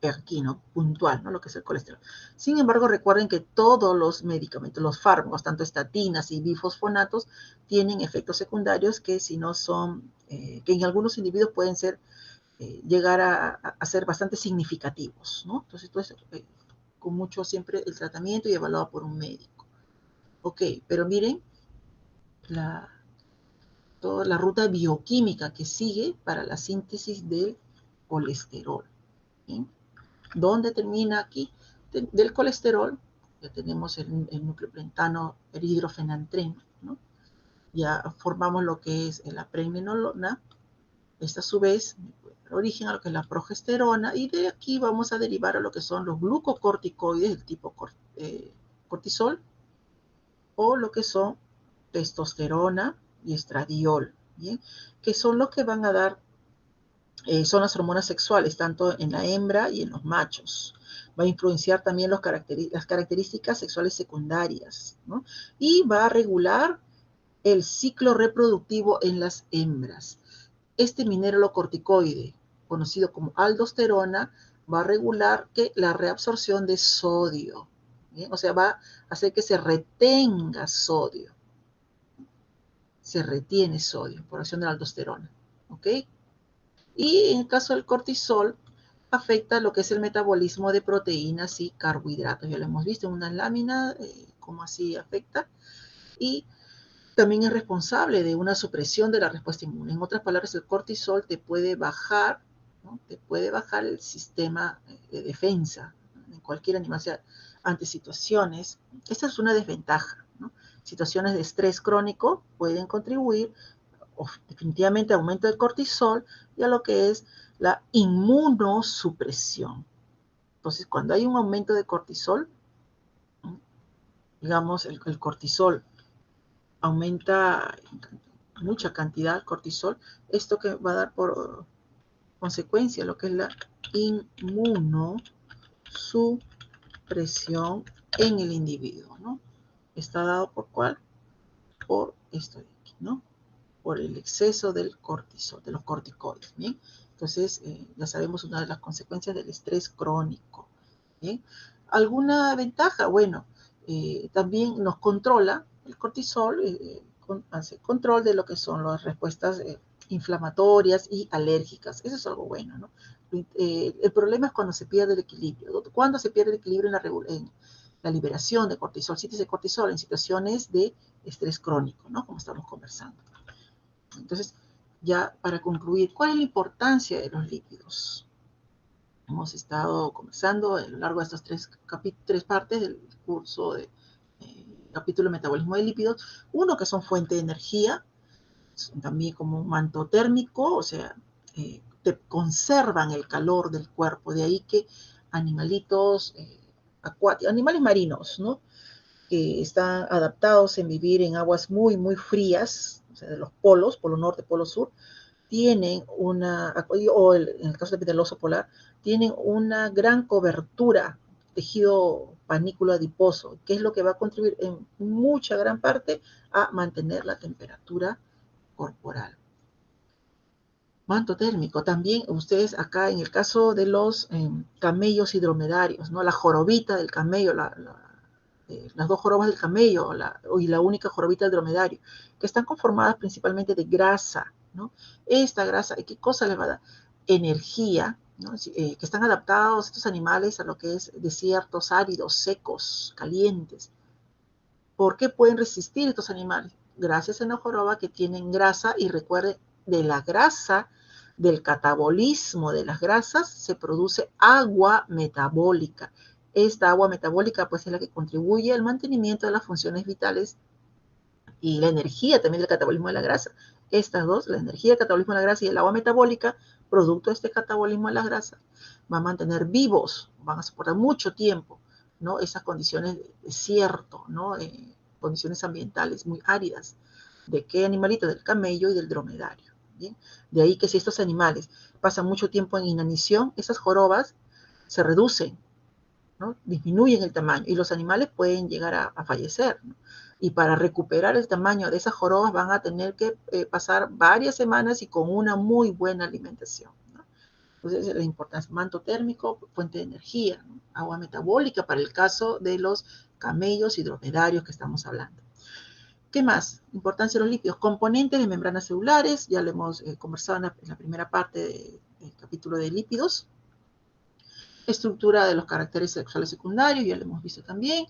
Aquí, ¿no? Puntual, ¿no? Lo que es el colesterol. Sin embargo, recuerden que todos los medicamentos, los fármacos, tanto estatinas y bifosfonatos, tienen efectos secundarios que si no son, que en algunos individuos pueden ser, llegar a ser bastante significativos, ¿no? Entonces, con mucho siempre el tratamiento y evaluado por un médico. Ok, pero miren toda la ruta bioquímica que sigue para la síntesis del colesterol. ¿Sí? ¿Dónde termina aquí? Del colesterol, ya tenemos el núcleo pentano, el hidrofenantreno, ¿no? Ya formamos lo que es la pregnenolona, esta a su vez da origen a lo que es la progesterona, y de aquí vamos a derivar a lo que son los glucocorticoides del tipo cortisol, o lo que son testosterona y estradiol, ¿bien? Que son los que van a dar, son las hormonas sexuales, tanto en la hembra y en los machos. Va a influenciar también las características sexuales secundarias, ¿no? Y va a regular el ciclo reproductivo en las hembras. Este mineralocorticoide, conocido como aldosterona, va a regular la reabsorción de sodio, ¿bien? O sea, va a hacer que se retenga sodio. Se retiene sodio por acción de la aldosterona, ¿ok? Y en el caso del cortisol, afecta lo que es el metabolismo de proteínas y carbohidratos. Ya lo hemos visto en una lámina, cómo así afecta. Y también es responsable de una supresión de la respuesta inmune. En otras palabras, el cortisol te puede bajar, ¿no? Te puede bajar el sistema de defensa en cualquier animal, o sea, ante situaciones. Esta es una desventaja, ¿no? Situaciones de estrés crónico pueden contribuir definitivamente aumento del cortisol y a lo que es la inmunosupresión. Entonces, cuando hay un aumento de cortisol, digamos, el cortisol aumenta mucha cantidad de cortisol, esto que va a dar por consecuencia lo que es la inmunosupresión en el individuo, ¿no? Está dado por ¿cuál? Por esto de aquí, ¿no? Por el exceso del cortisol, de los corticoides, ¿bien? Entonces, ya sabemos una de las consecuencias del estrés crónico, ¿bien? ¿Alguna ventaja? Bueno, también nos controla el cortisol, hace control de lo que son las respuestas inflamatorias y alérgicas. Eso es algo bueno, ¿no? El problema es cuando se pierde el equilibrio. ¿Cuándo se pierde el equilibrio en la liberación de cortisol, síntesis de cortisol en situaciones de estrés crónico, ¿no? Como estamos conversando. Entonces, ya para concluir, ¿cuál es la importancia de los lípidos? Hemos estado conversando a lo largo de estas tres partes del curso de capítulo de metabolismo de lípidos. Uno, que son fuente de energía, también como un manto térmico, o sea, te conservan el calor del cuerpo. De ahí que animalitos acuáticos, animales marinos, ¿no? Que están adaptados en vivir en aguas muy, muy frías, o sea, de los polos, polo norte, polo sur, tienen en el caso del oso polar, tienen una gran cobertura, tejido panículo adiposo, que es lo que va a contribuir en mucha gran parte a mantener la temperatura corporal. Manto térmico, también ustedes acá en el caso de los camellos y dromedarios, ¿no? La jorobita del camello, las dos jorobas del camello y la única jorobita del dromedario, que están conformadas principalmente de grasa, ¿no? Esta grasa, ¿qué cosa les va a dar? Energía, ¿no? Que están adaptados estos animales a lo que es desiertos áridos, secos, calientes. ¿Por qué pueden resistir estos animales? Gracias a la joroba que tienen grasa, y recuerden, de la grasa, del catabolismo de las grasas, se produce agua metabólica. Esta agua metabólica pues es la que contribuye al mantenimiento de las funciones vitales y la energía también del catabolismo de la grasa. Estas dos, la energía del catabolismo de la grasa y el agua metabólica, producto de este catabolismo de las grasas, van a mantener vivos, van a soportar mucho tiempo, ¿no? Esas condiciones de desierto, ¿no? Condiciones ambientales muy áridas. ¿De qué animalito? Del camello y del dromedario. ¿Bien? De ahí que si estos animales pasan mucho tiempo en inanición, esas jorobas se reducen, ¿no? Disminuyen el tamaño y los animales pueden llegar a fallecer, ¿no? Y para recuperar el tamaño de esas jorobas van a tener que pasar varias semanas y con una muy buena alimentación, ¿no? Entonces, la importancia, manto térmico, fuente de energía, ¿no? Agua metabólica para el caso de los camellos y dromedarios que estamos hablando. ¿Qué más? Importancia de los lípidos. Componentes de membranas celulares, ya lo hemos conversado en la primera parte del capítulo de lípidos. Estructura de los caracteres sexuales secundarios, ya lo hemos visto también.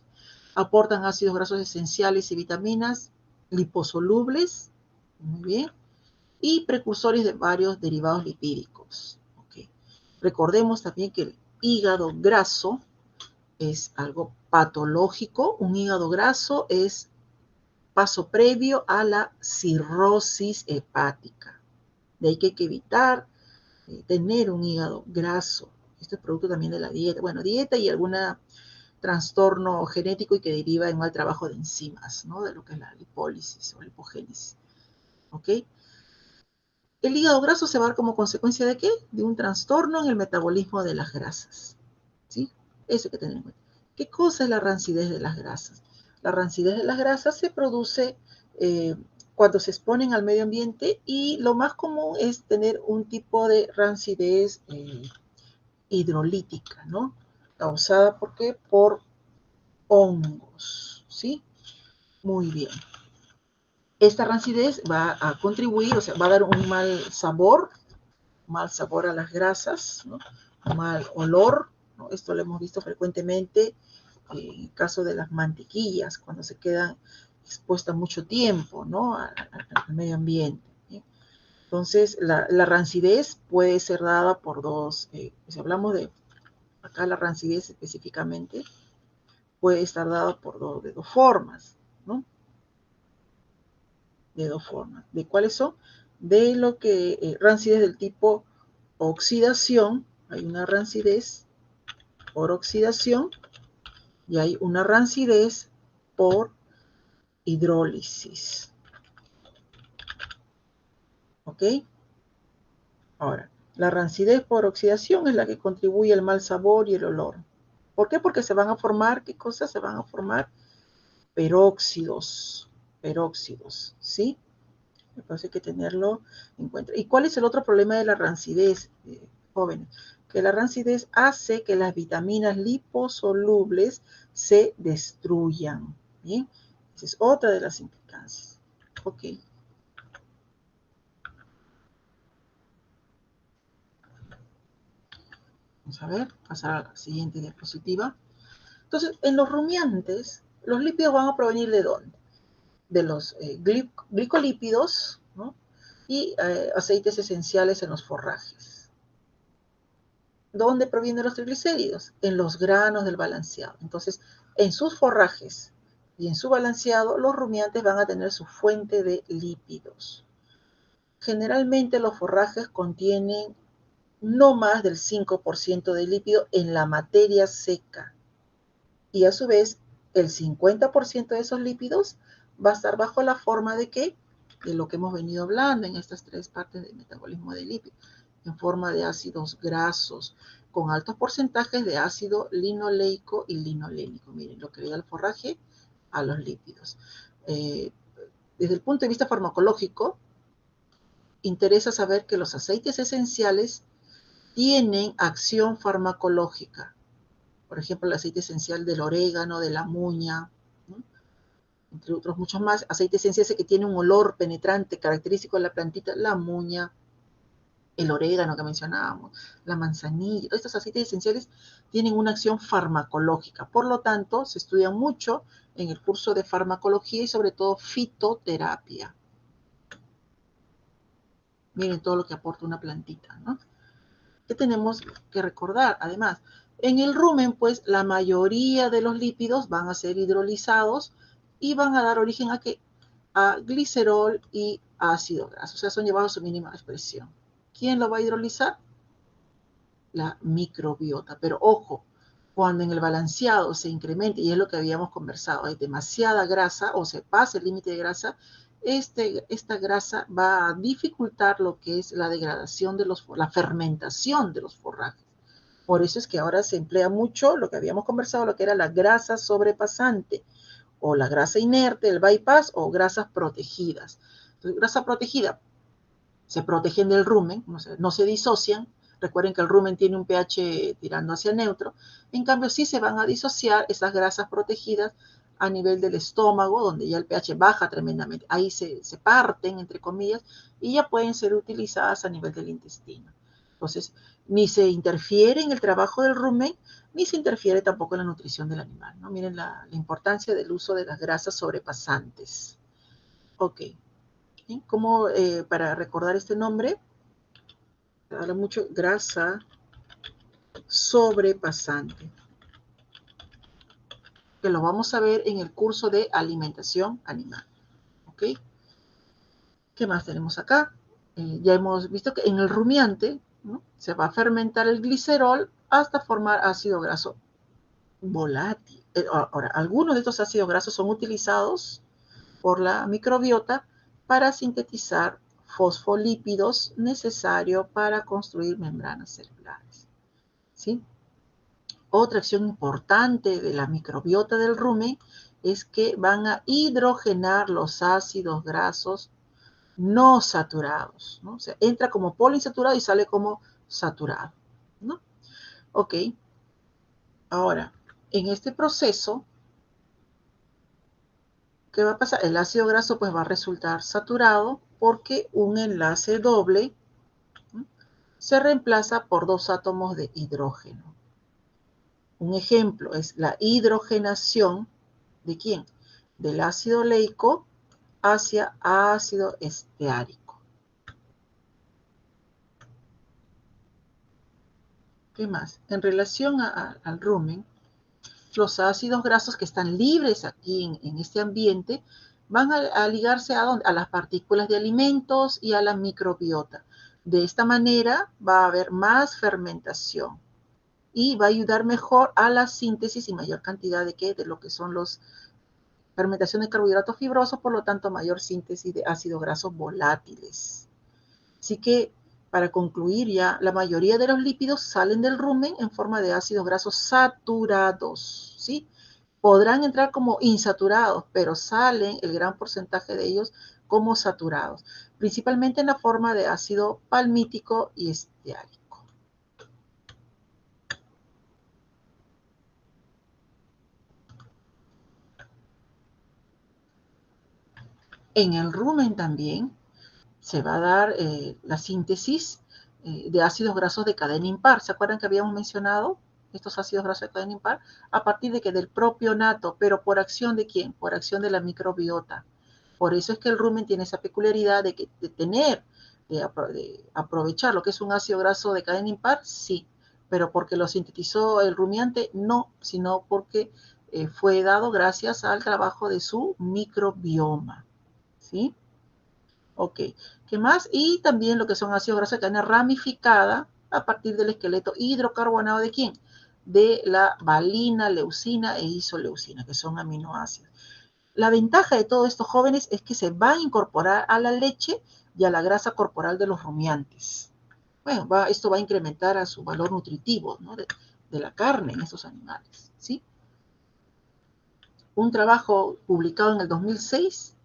Aportan ácidos grasos esenciales y vitaminas liposolubles, muy bien, y precursores de varios derivados lipídicos. Okay. Recordemos también que el hígado graso es algo patológico. Un hígado graso es paso previo a la cirrosis hepática. De ahí que hay que evitar tener un hígado graso. Esto es producto también de la dieta. Bueno, dieta y algún trastorno genético y que deriva en mal trabajo de enzimas, ¿no? De lo que es la lipólisis o lipogénesis. ¿Ok? El hígado graso se va a dar como consecuencia de ¿qué? De un trastorno en el metabolismo de las grasas. ¿Sí? Eso hay que tener en cuenta. ¿Qué cosa es la rancidez de las grasas? La rancidez de las grasas se produce cuando se exponen al medio ambiente, y lo más común es tener un tipo de rancidez hidrolítica, ¿no? Causada ¿por qué? Por hongos, ¿sí? Muy bien. Esta rancidez va a contribuir, o sea, va a dar un mal sabor a las grasas, ¿no? Mal olor, ¿no? Esto lo hemos visto frecuentemente en el caso de las mantequillas, cuando se quedan expuestas mucho tiempo, ¿no? Al medio ambiente. ¿Sí? Entonces, la rancidez puede ser dada por dos, si hablamos de acá la rancidez específicamente, puede estar dada por de dos formas, ¿no? De dos formas. ¿De cuáles son? De lo que rancidez del tipo oxidación, hay una rancidez por oxidación y hay una rancidez por hidrólisis. ¿Ok? Ahora, la rancidez por oxidación es la que contribuye al mal sabor y el olor. ¿Por qué? Porque se van a formar, ¿qué cosas? Se van a formar peróxidos, ¿sí? Entonces hay que tenerlo en cuenta. ¿Y cuál es el otro problema de la rancidez, jóvenes? Que la rancidez hace que las vitaminas liposolubles se destruyan. ¿Bien? Esa es otra de las implicancias. Ok. Vamos a ver, pasar a la siguiente diapositiva. Entonces, en los rumiantes, los lípidos van a provenir ¿de dónde? De los glicolípidos, ¿no? Y aceites esenciales en los forrajes. ¿Dónde provienen los triglicéridos? En los granos del balanceado. Entonces, en sus forrajes y en su balanceado, los rumiantes van a tener su fuente de lípidos. Generalmente los forrajes contienen no más del 5% de lípido en la materia seca. Y a su vez, el 50% de esos lípidos va a estar bajo la forma de ¿qué? De lo que hemos venido hablando en estas tres partes del metabolismo de lípidos, en forma de ácidos grasos, con altos porcentajes de ácido linoleico y linolénico. Miren, lo que le da el forraje a los lípidos. Desde el punto de vista farmacológico, interesa saber que los aceites esenciales tienen acción farmacológica. Por ejemplo, el aceite esencial del orégano, de la muña, ¿no? Entre otros muchos más. Aceite esencial ese que tiene un olor penetrante característico de la plantita, la muña, el orégano que mencionábamos, la manzanilla. Todos estos aceites esenciales tienen una acción farmacológica. Por lo tanto, se estudian mucho en el curso de farmacología y sobre todo fitoterapia. Miren todo lo que aporta una plantita, ¿no? ¿Qué tenemos que recordar? Además, en el rumen, pues, la mayoría de los lípidos van a ser hidrolizados y van a dar origen a ¿qué? A glicerol y ácido graso. O sea, son llevados a su mínima expresión. ¿Quién lo va a hidrolizar? La microbiota. Pero ojo, cuando en el balanceado se incremente, y es lo que habíamos conversado, hay demasiada grasa o se pasa el límite de grasa, esta grasa va a dificultar lo que es la degradación de la fermentación de los forrajes. Por eso es que ahora se emplea mucho lo que habíamos conversado, lo que era la grasa sobrepasante, o la grasa inerte, el bypass, o grasas protegidas. Entonces, grasa protegida, se protegen del rumen, no se disocian. Recuerden que el rumen tiene un pH tirando hacia neutro. En cambio, sí se van a disociar esas grasas protegidas a nivel del estómago, donde ya el pH baja tremendamente. Ahí se parten, entre comillas, y ya pueden ser utilizadas a nivel del intestino. Entonces, ni se interfiere en el trabajo del rumen, ni se interfiere tampoco en la nutrición del animal, ¿no? Miren la importancia del uso de las grasas sobrepasantes. Ok. ¿Sí? Como para recordar este nombre, se habla mucho grasa sobrepasante, que lo vamos a ver en el curso de alimentación animal. ¿Ok? ¿Qué más tenemos acá? Ya hemos visto que en el rumiante, ¿no?, se va a fermentar el glicerol hasta formar ácido graso volátil. Ahora, algunos de estos ácidos grasos son utilizados por la microbiota para sintetizar fosfolípidos necesarios para construir membranas celulares. ¿Sí? Otra acción importante de la microbiota del rumen es que van a hidrogenar los ácidos grasos no saturados, ¿no? O sea, entra como poliinsaturado y sale como saturado, ¿no? Ok. Ahora, en este proceso, ¿qué va a pasar? El ácido graso pues va a resultar saturado porque un enlace doble, ¿no?, se reemplaza por dos átomos de hidrógeno. Un ejemplo es la hidrogenación ¿de quién? Del ácido leico hacia ácido esteárico. ¿Qué más? En relación al rumen, los ácidos grasos que están libres aquí en este ambiente van a ligarse a las partículas de alimentos y a la microbiota. De esta manera va a haber más fermentación y va a ayudar mejor a la síntesis y mayor cantidad de lo que son los fermentación de carbohidratos fibrosos, por lo tanto mayor síntesis de ácidos grasos volátiles. Así que, para concluir ya, la mayoría de los lípidos salen del rumen en forma de ácidos grasos saturados, ¿sí? Podrán entrar como insaturados, pero salen el gran porcentaje de ellos como saturados, principalmente en la forma de ácido palmítico y esteárico. En el rumen también se va a dar la síntesis de ácidos grasos de cadena impar. ¿Se acuerdan que habíamos mencionado estos ácidos grasos de cadena impar? A partir de que del propio nato, pero ¿por acción de quién? Por acción de la microbiota. Por eso es que el rumen tiene esa peculiaridad de aprovechar lo que es un ácido graso de cadena impar, sí, pero porque lo sintetizó el rumiante, no, sino porque fue dado gracias al trabajo de su microbioma, ¿sí? Ok, ¿qué más? Y también lo que son ácidos grasos de cadena ramificada a partir del esqueleto hidrocarbonado ¿de quién? De la valina, leucina e isoleucina, que son aminoácidos. La ventaja de todos estos jóvenes es que se van a incorporar a la leche y a la grasa corporal de los rumiantes. Bueno, esto va a incrementar a su valor nutritivo, ¿no?, de la carne en estos animales, ¿sí? Un trabajo publicado en el 2006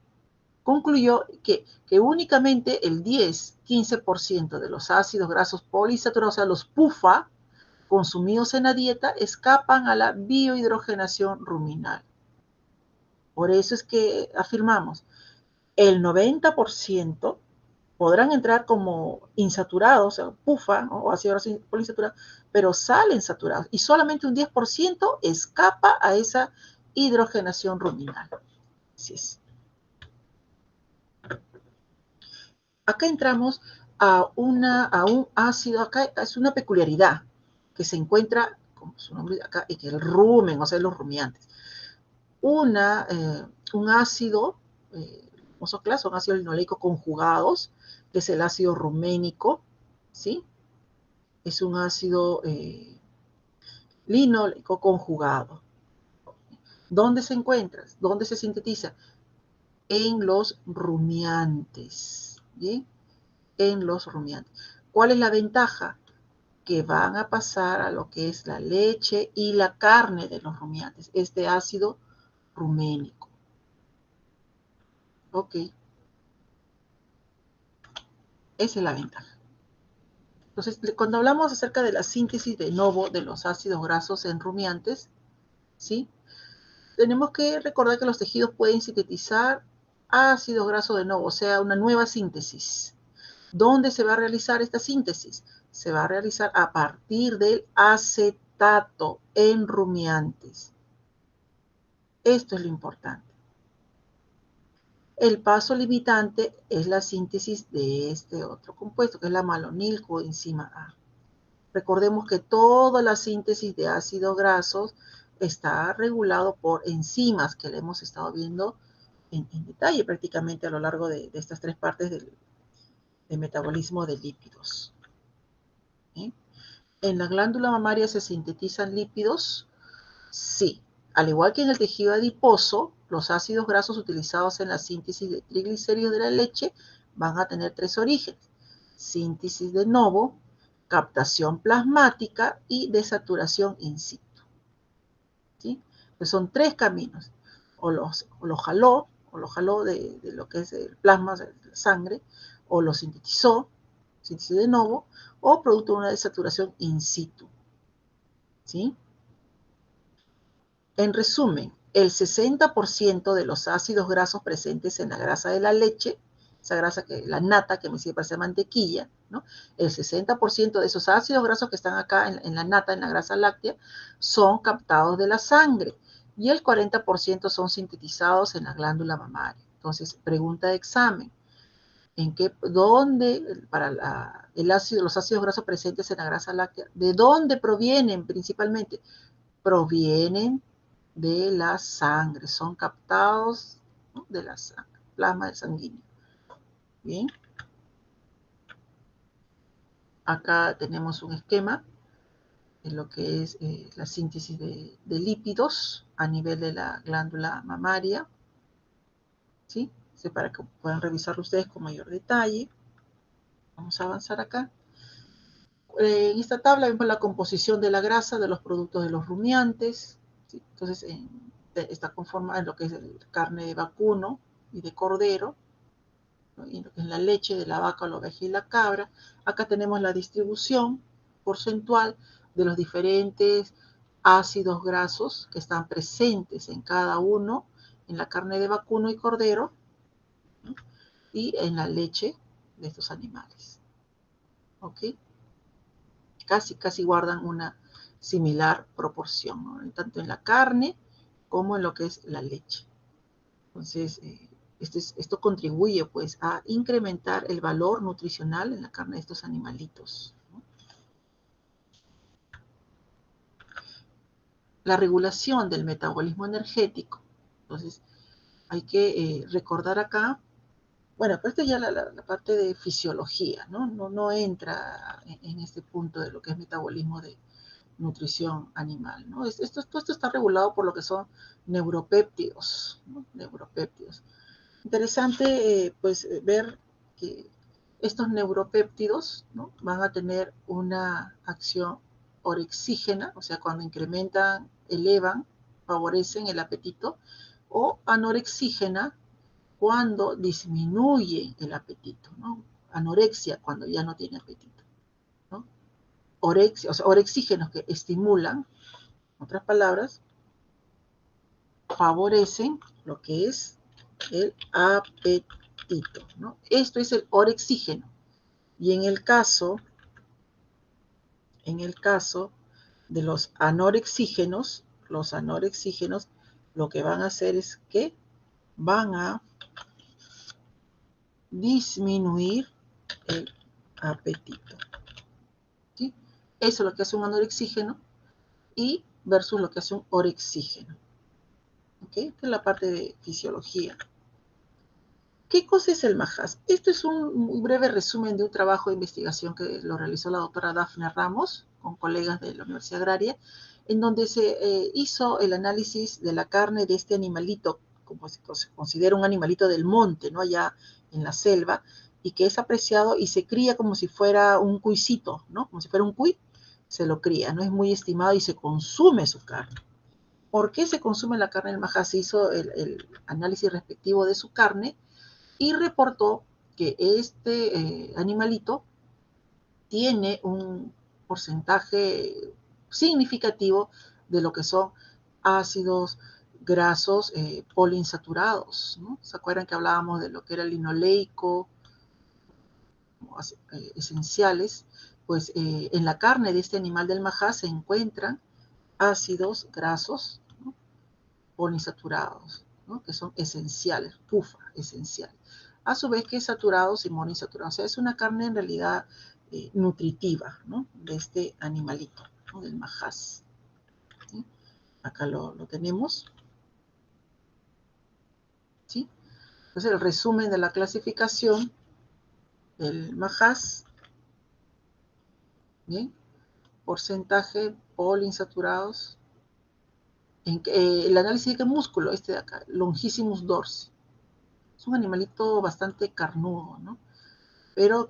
concluyó que únicamente el 10-15% de los ácidos grasos poliinsaturados, o sea, los PUFA, consumidos en la dieta, escapan a la biohidrogenación ruminal. Por eso es que afirmamos, el 90% podrán entrar como insaturados, o sea, PUFA, ¿no?, o ácidos grasos poliinsaturados, pero salen saturados, y solamente un 10% escapa a esa hidrogenación ruminal. Así es. Acá entramos a un ácido, acá es una peculiaridad que se encuentra, como su nombre acá, en el rumen, o sea, los rumiantes. Un ácido, son ácidos linoleico conjugados, que es el ácido ruménico, ¿sí? Es un ácido linoleico conjugado. ¿Dónde se encuentra? ¿Dónde se sintetiza? En los rumiantes, ¿bien? En los rumiantes. ¿Cuál es la ventaja? Que van a pasar a lo que es la leche y la carne de los rumiantes, este ácido ruménico. Ok. Esa es la ventaja. Entonces, cuando hablamos acerca de la síntesis de novo de los ácidos grasos en rumiantes, ¿sí? Tenemos que recordar que los tejidos pueden sintetizar ácidos grasos de novo, o sea, una nueva síntesis. ¿Dónde se va a realizar esta síntesis? Se va a realizar a partir del acetato en rumiantes. Esto es lo importante. El paso limitante es la síntesis de este otro compuesto, que es la malonil coenzima A. Recordemos que toda la síntesis de ácidos grasos está regulado por enzimas que le hemos estado viendo en detalle prácticamente a lo largo de estas tres partes del metabolismo de lípidos. ¿Sí? ¿En la glándula mamaria se sintetizan lípidos? Sí. Al igual que en el tejido adiposo, los ácidos grasos utilizados en la síntesis de triglicéridos de la leche van a tener tres orígenes: síntesis de novo, captación plasmática y desaturación in situ. ¿Sí? Pues son tres caminos. O los jaló de lo que es el plasma, de la sangre, o lo sintetizó, síntesis de novo, o producto de una desaturación in situ. ¿Sí? En resumen, el 60% de los ácidos grasos presentes en la grasa de la leche, esa grasa, la nata que me sirve para hacer mantequilla, ¿no? El 60% de esos ácidos grasos que están acá en la nata, en la grasa láctea, son captados de la sangre y el 40% son sintetizados en la glándula mamaria. Entonces, pregunta de examen: ¿dónde, para los ácidos grasos presentes en la grasa láctea, de dónde provienen principalmente? Provienen de la sangre, son captados, ¿no?, de la sangre, plasma sanguíneo. Bien. Acá tenemos un esquema de lo que es la síntesis de lípidos a nivel de la glándula mamaria. ¿Sí? Para que puedan revisarlo ustedes con mayor detalle. Vamos a avanzar acá. En esta tabla vemos la composición de la grasa de los productos de los rumiantes. ¿Sí? Entonces, está conformada en lo que es carne de vacuno y de cordero, ¿no?, y lo que es la leche de la vaca, la oveja y la cabra. Acá tenemos la distribución porcentual de los diferentes ácidos grasos que están presentes en cada uno, en la carne de vacuno y cordero, ¿no?, y en la leche de estos animales. ¿Ok? Casi guardan una similar proporción, ¿no?, tanto en la carne como en lo que es la leche. Entonces, esto contribuye pues a incrementar el valor nutricional en la carne de estos animalitos, ¿no? La regulación del metabolismo energético. Entonces, hay que recordar acá, bueno, pero esto ya la parte de fisiología, ¿no? No entra en este punto de lo que es metabolismo de nutrición animal, ¿no? Todo esto está regulado por lo que son neuropéptidos, ¿no? Neuropéptidos. Interesante, pues, ver que estos neuropéptidos, ¿no?, van a tener una acción orexígena, o sea, cuando incrementan, elevan, favorecen el apetito, o anorexígena, cuando disminuye el apetito, ¿no? Anorexia, cuando ya no tiene apetito, ¿no? Orexia, o sea, orexígenos que estimulan, en otras palabras, favorecen lo que es el apetito, ¿no? Esto es el orexígeno. Y en el caso de los anorexígenos lo que van a hacer es que van a disminuir el apetito. ¿Sí? Eso es lo que hace un anorexígeno y versus lo que hace un orexígeno. ¿Ok? Esta es la parte de fisiología. ¿Qué cosa es el MAHAS? Esto es un breve resumen de un trabajo de investigación que lo realizó la doctora Dafne Ramos con colegas de la Universidad Agraria, en donde se hizo el análisis de la carne de este animalito, como se considera un animalito del monte, ¿no? Allá en la selva, y que es apreciado y se cría como si fuera un cuisito, ¿no? Como si fuera un cuy, se lo cría, ¿no? Es muy estimado y se consume su carne. ¿Por qué se consume la carne del MAHAS? Se hizo el análisis respectivo de su carne y reportó que este animalito tiene un porcentaje significativo de lo que son ácidos grasos poliinsaturados, ¿no? ¿Se acuerdan que hablábamos de lo que era el linoleico, esenciales? Pues en la carne de este animal del MAHAS se encuentran ácidos grasos, ¿no? Poliinsaturados, ¿no? Que son esenciales, PUFA, esenciales. A su vez que saturados y monoinsaturados. O sea, es una carne en realidad nutritiva, ¿no? De este animalito, ¿no? Del MAHAS. ¿Sí? Acá lo tenemos. ¿Sí? Entonces, el resumen de la clasificación del MAHAS. ¿Bien? Porcentaje poliinsaturados. El análisis de qué músculo, este de acá, Longissimus dorsi. Es un animalito bastante carnudo, ¿no? Pero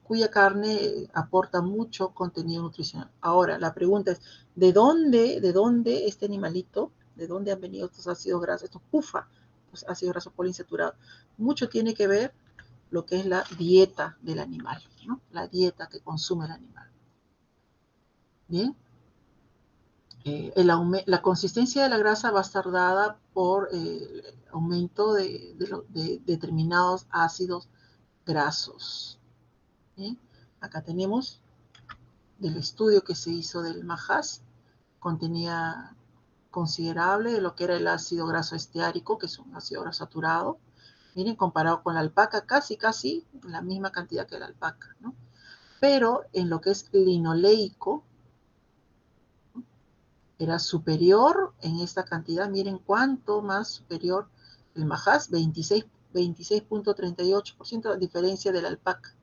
cuya carne aporta mucho contenido nutricional. Ahora, la pregunta es, ¿de dónde este animalito, de dónde han venido estos ácidos grasos, estos PUFA, los ácidos grasos poliinsaturados? Mucho tiene que ver lo que es la dieta del animal, ¿no? La dieta que consume el animal. Bien. La consistencia de la grasa va a estar dada por el aumento de determinados ácidos grasos. ¿Bien? Acá tenemos del estudio que se hizo del MAHAS, contenía considerable de lo que era el ácido graso esteárico, que es un ácido graso saturado. Miren, comparado con la alpaca, casi la misma cantidad que la alpaca, ¿no? Pero en lo que es linoleico, era superior en esta cantidad. Miren cuánto más superior el MAHAS, 26.38%, a diferencia de la alpaca.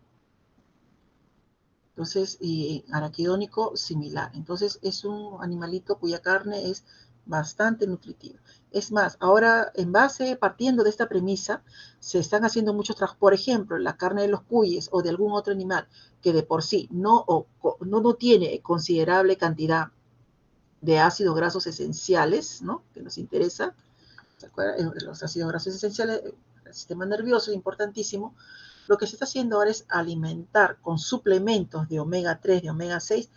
Entonces, y araquidónico similar. Entonces, es un animalito cuya carne es bastante nutritiva. Es más, ahora, partiendo de esta premisa, se están haciendo muchos trabajos. Por ejemplo, la carne de los cuyes o de algún otro animal que de por sí no tiene considerable cantidad de ácidos grasos esenciales, ¿no? Que nos interesa. ¿Se acuerdan? Los ácidos grasos esenciales, el sistema nervioso es importantísimo. Lo que se está haciendo ahora es alimentar con suplementos de omega 3, de omega 6.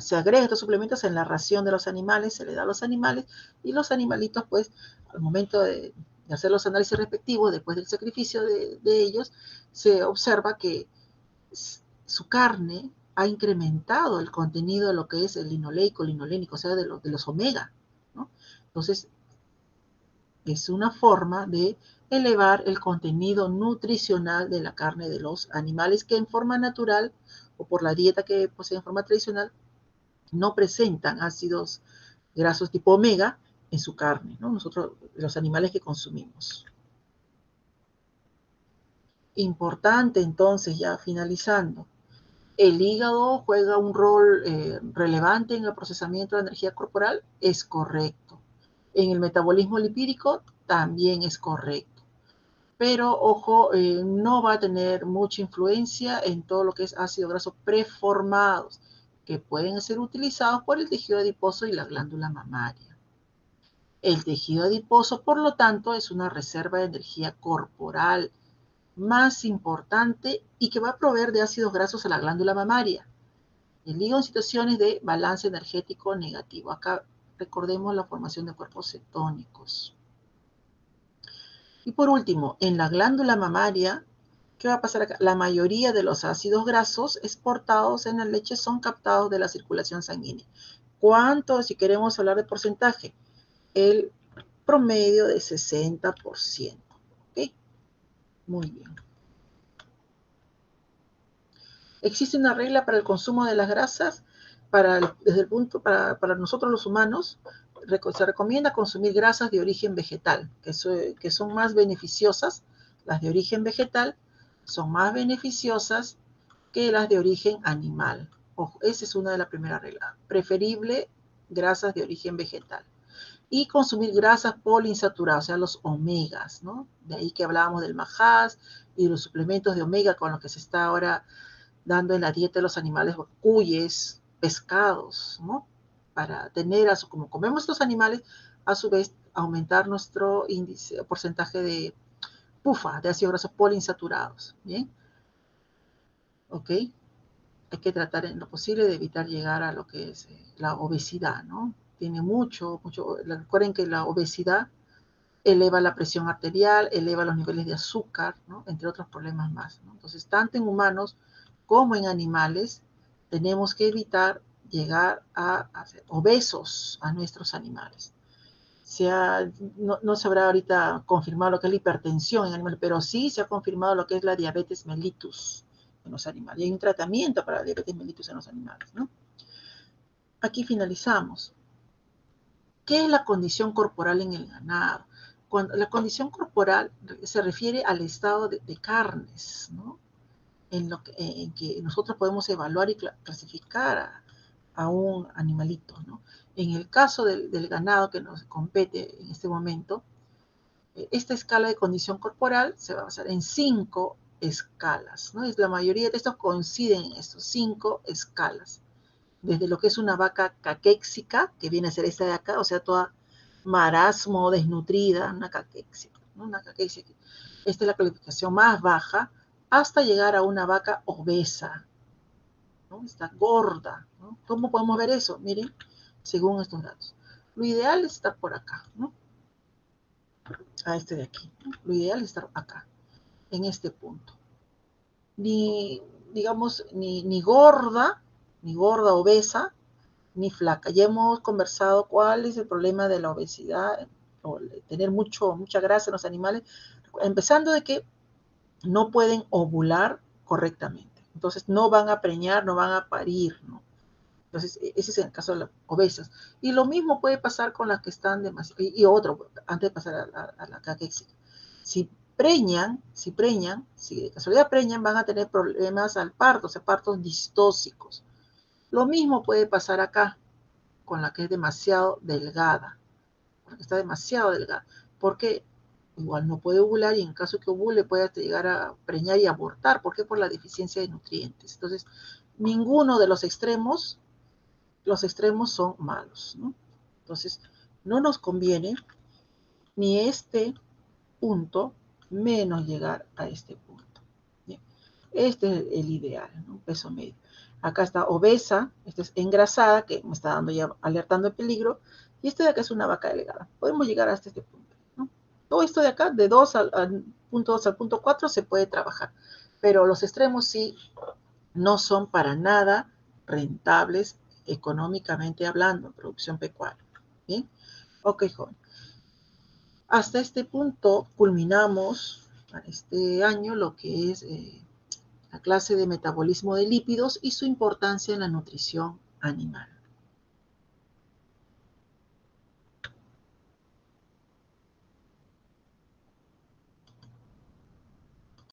Se agregan estos suplementos en la ración de los animales, se le da a los animales, y los animalitos, pues, al momento de hacer los análisis respectivos, después del sacrificio de ellos, se observa que su carne ha incrementado el contenido de lo que es el linoleico, linolénico, o sea, de los omega, ¿no? Entonces, es una forma de elevar el contenido nutricional de la carne de los animales que en forma natural o por la dieta que poseen en forma tradicional no presentan ácidos grasos tipo omega en su carne, ¿no? Nosotros, los animales que consumimos. Importante entonces, ya finalizando, el hígado juega un rol relevante en el procesamiento de energía corporal, es correcto. En el metabolismo lipídico también es correcto. Pero, ojo, no va a tener mucha influencia en todo lo que es ácido graso preformados, que pueden ser utilizados por el tejido adiposo y la glándula mamaria. El tejido adiposo, por lo tanto, es una reserva de energía corporal más importante y que va a proveer de ácidos grasos a la glándula mamaria. El hígado en situaciones de balance energético negativo. Acá recordemos la formación de cuerpos cetónicos. Y por último, en la glándula mamaria, ¿qué va a pasar acá? La mayoría de los ácidos grasos exportados en la leche son captados de la circulación sanguínea. ¿Cuánto, si queremos hablar de porcentaje? el promedio de 60%. ¿Ok? Muy bien. Existe una regla para el consumo de las grasas desde el punto para nosotros los humanos. Se recomienda consumir grasas de origen vegetal, que son más beneficiosas. Las de origen vegetal son más beneficiosas que las de origen animal. Ojo, esa es una de las primeras reglas. Preferible grasas de origen vegetal. Y consumir grasas poliinsaturadas, o sea, los omegas, ¿no? De ahí que hablábamos del majás y los suplementos de omega con los que se está ahora dando en la dieta de los animales, cuyes, pescados, ¿no? Para tener, como comemos estos animales, a su vez aumentar nuestro índice, porcentaje de PUFA, de ácidos grasos poliinsaturados, ¿bien? ¿Ok? Hay que tratar en lo posible de evitar llegar a lo que es la obesidad, ¿no? Tiene mucho, recuerden que la obesidad eleva la presión arterial, eleva los niveles de azúcar, ¿no? Entre otros problemas más, ¿no? Entonces, tanto en humanos como en animales, tenemos que evitar llegar a ser obesos a nuestros animales. No se habrá ahorita confirmado lo que es la hipertensión en animales, pero sí se ha confirmado lo que es la diabetes mellitus en los animales. Y hay un tratamiento para la diabetes mellitus en los animales, ¿no? Aquí finalizamos. ¿Qué es la condición corporal en el ganado? Cuando la condición corporal se refiere al estado de carnes, ¿no? En que nosotros podemos evaluar y clasificar a un animalito, ¿no? En el caso del ganado que nos compete en este momento, esta escala de condición corporal se va a basar en 5 escalas, ¿no? La mayoría de estos coinciden en estos 5 escalas. Desde lo que es una vaca caquéxica, que viene a ser esta de acá, o sea, toda marasmo, desnutrida, una caquéxica, ¿no? Una caquéxica. Esta es la calificación más baja, hasta llegar a una vaca obesa, ¿no? Está gorda, ¿no? ¿Cómo podemos ver eso? Miren, según estos datos. Lo ideal es estar por acá, ¿no? A este de aquí, ¿no? Lo ideal es estar acá, en este punto. Ni, digamos, ni gorda, obesa, ni flaca. Ya hemos conversado cuál es el problema de la obesidad, o tener mucha grasa en los animales, empezando de que no pueden ovular correctamente. Entonces no van a preñar, no van a parir, ¿no? Entonces, ese es el caso de las obesas. Y lo mismo puede pasar con las que están demasiado. Y otro, antes de pasar a la caquexia. Si de casualidad preñan, van a tener problemas al parto, o sea, partos distóxicos. Lo mismo puede pasar acá, con la que es demasiado delgada, porque está demasiado delgada, porque igual no puede ovular y en caso que ovule puede llegar a preñar y abortar. ¿Por qué? Por la deficiencia de nutrientes. Entonces, ninguno de los extremos son malos, ¿no? Entonces, no nos conviene ni este punto menos llegar a este punto. Bien. Este es el ideal, ¿no? Un peso medio. Acá está obesa, esta es engrasada, que me está dando ya alertando el peligro, y esta de acá es una vaca delgada. Podemos llegar hasta este punto, ¿no? Todo esto de acá, de 2 al punto 2 al punto 4, se puede trabajar, pero los extremos sí no son para nada rentables económicamente hablando, producción pecuaria. ¿Bien? Ok, joven. Hasta este punto culminamos para este año lo que es la clase de metabolismo de lípidos y su importancia en la nutrición animal.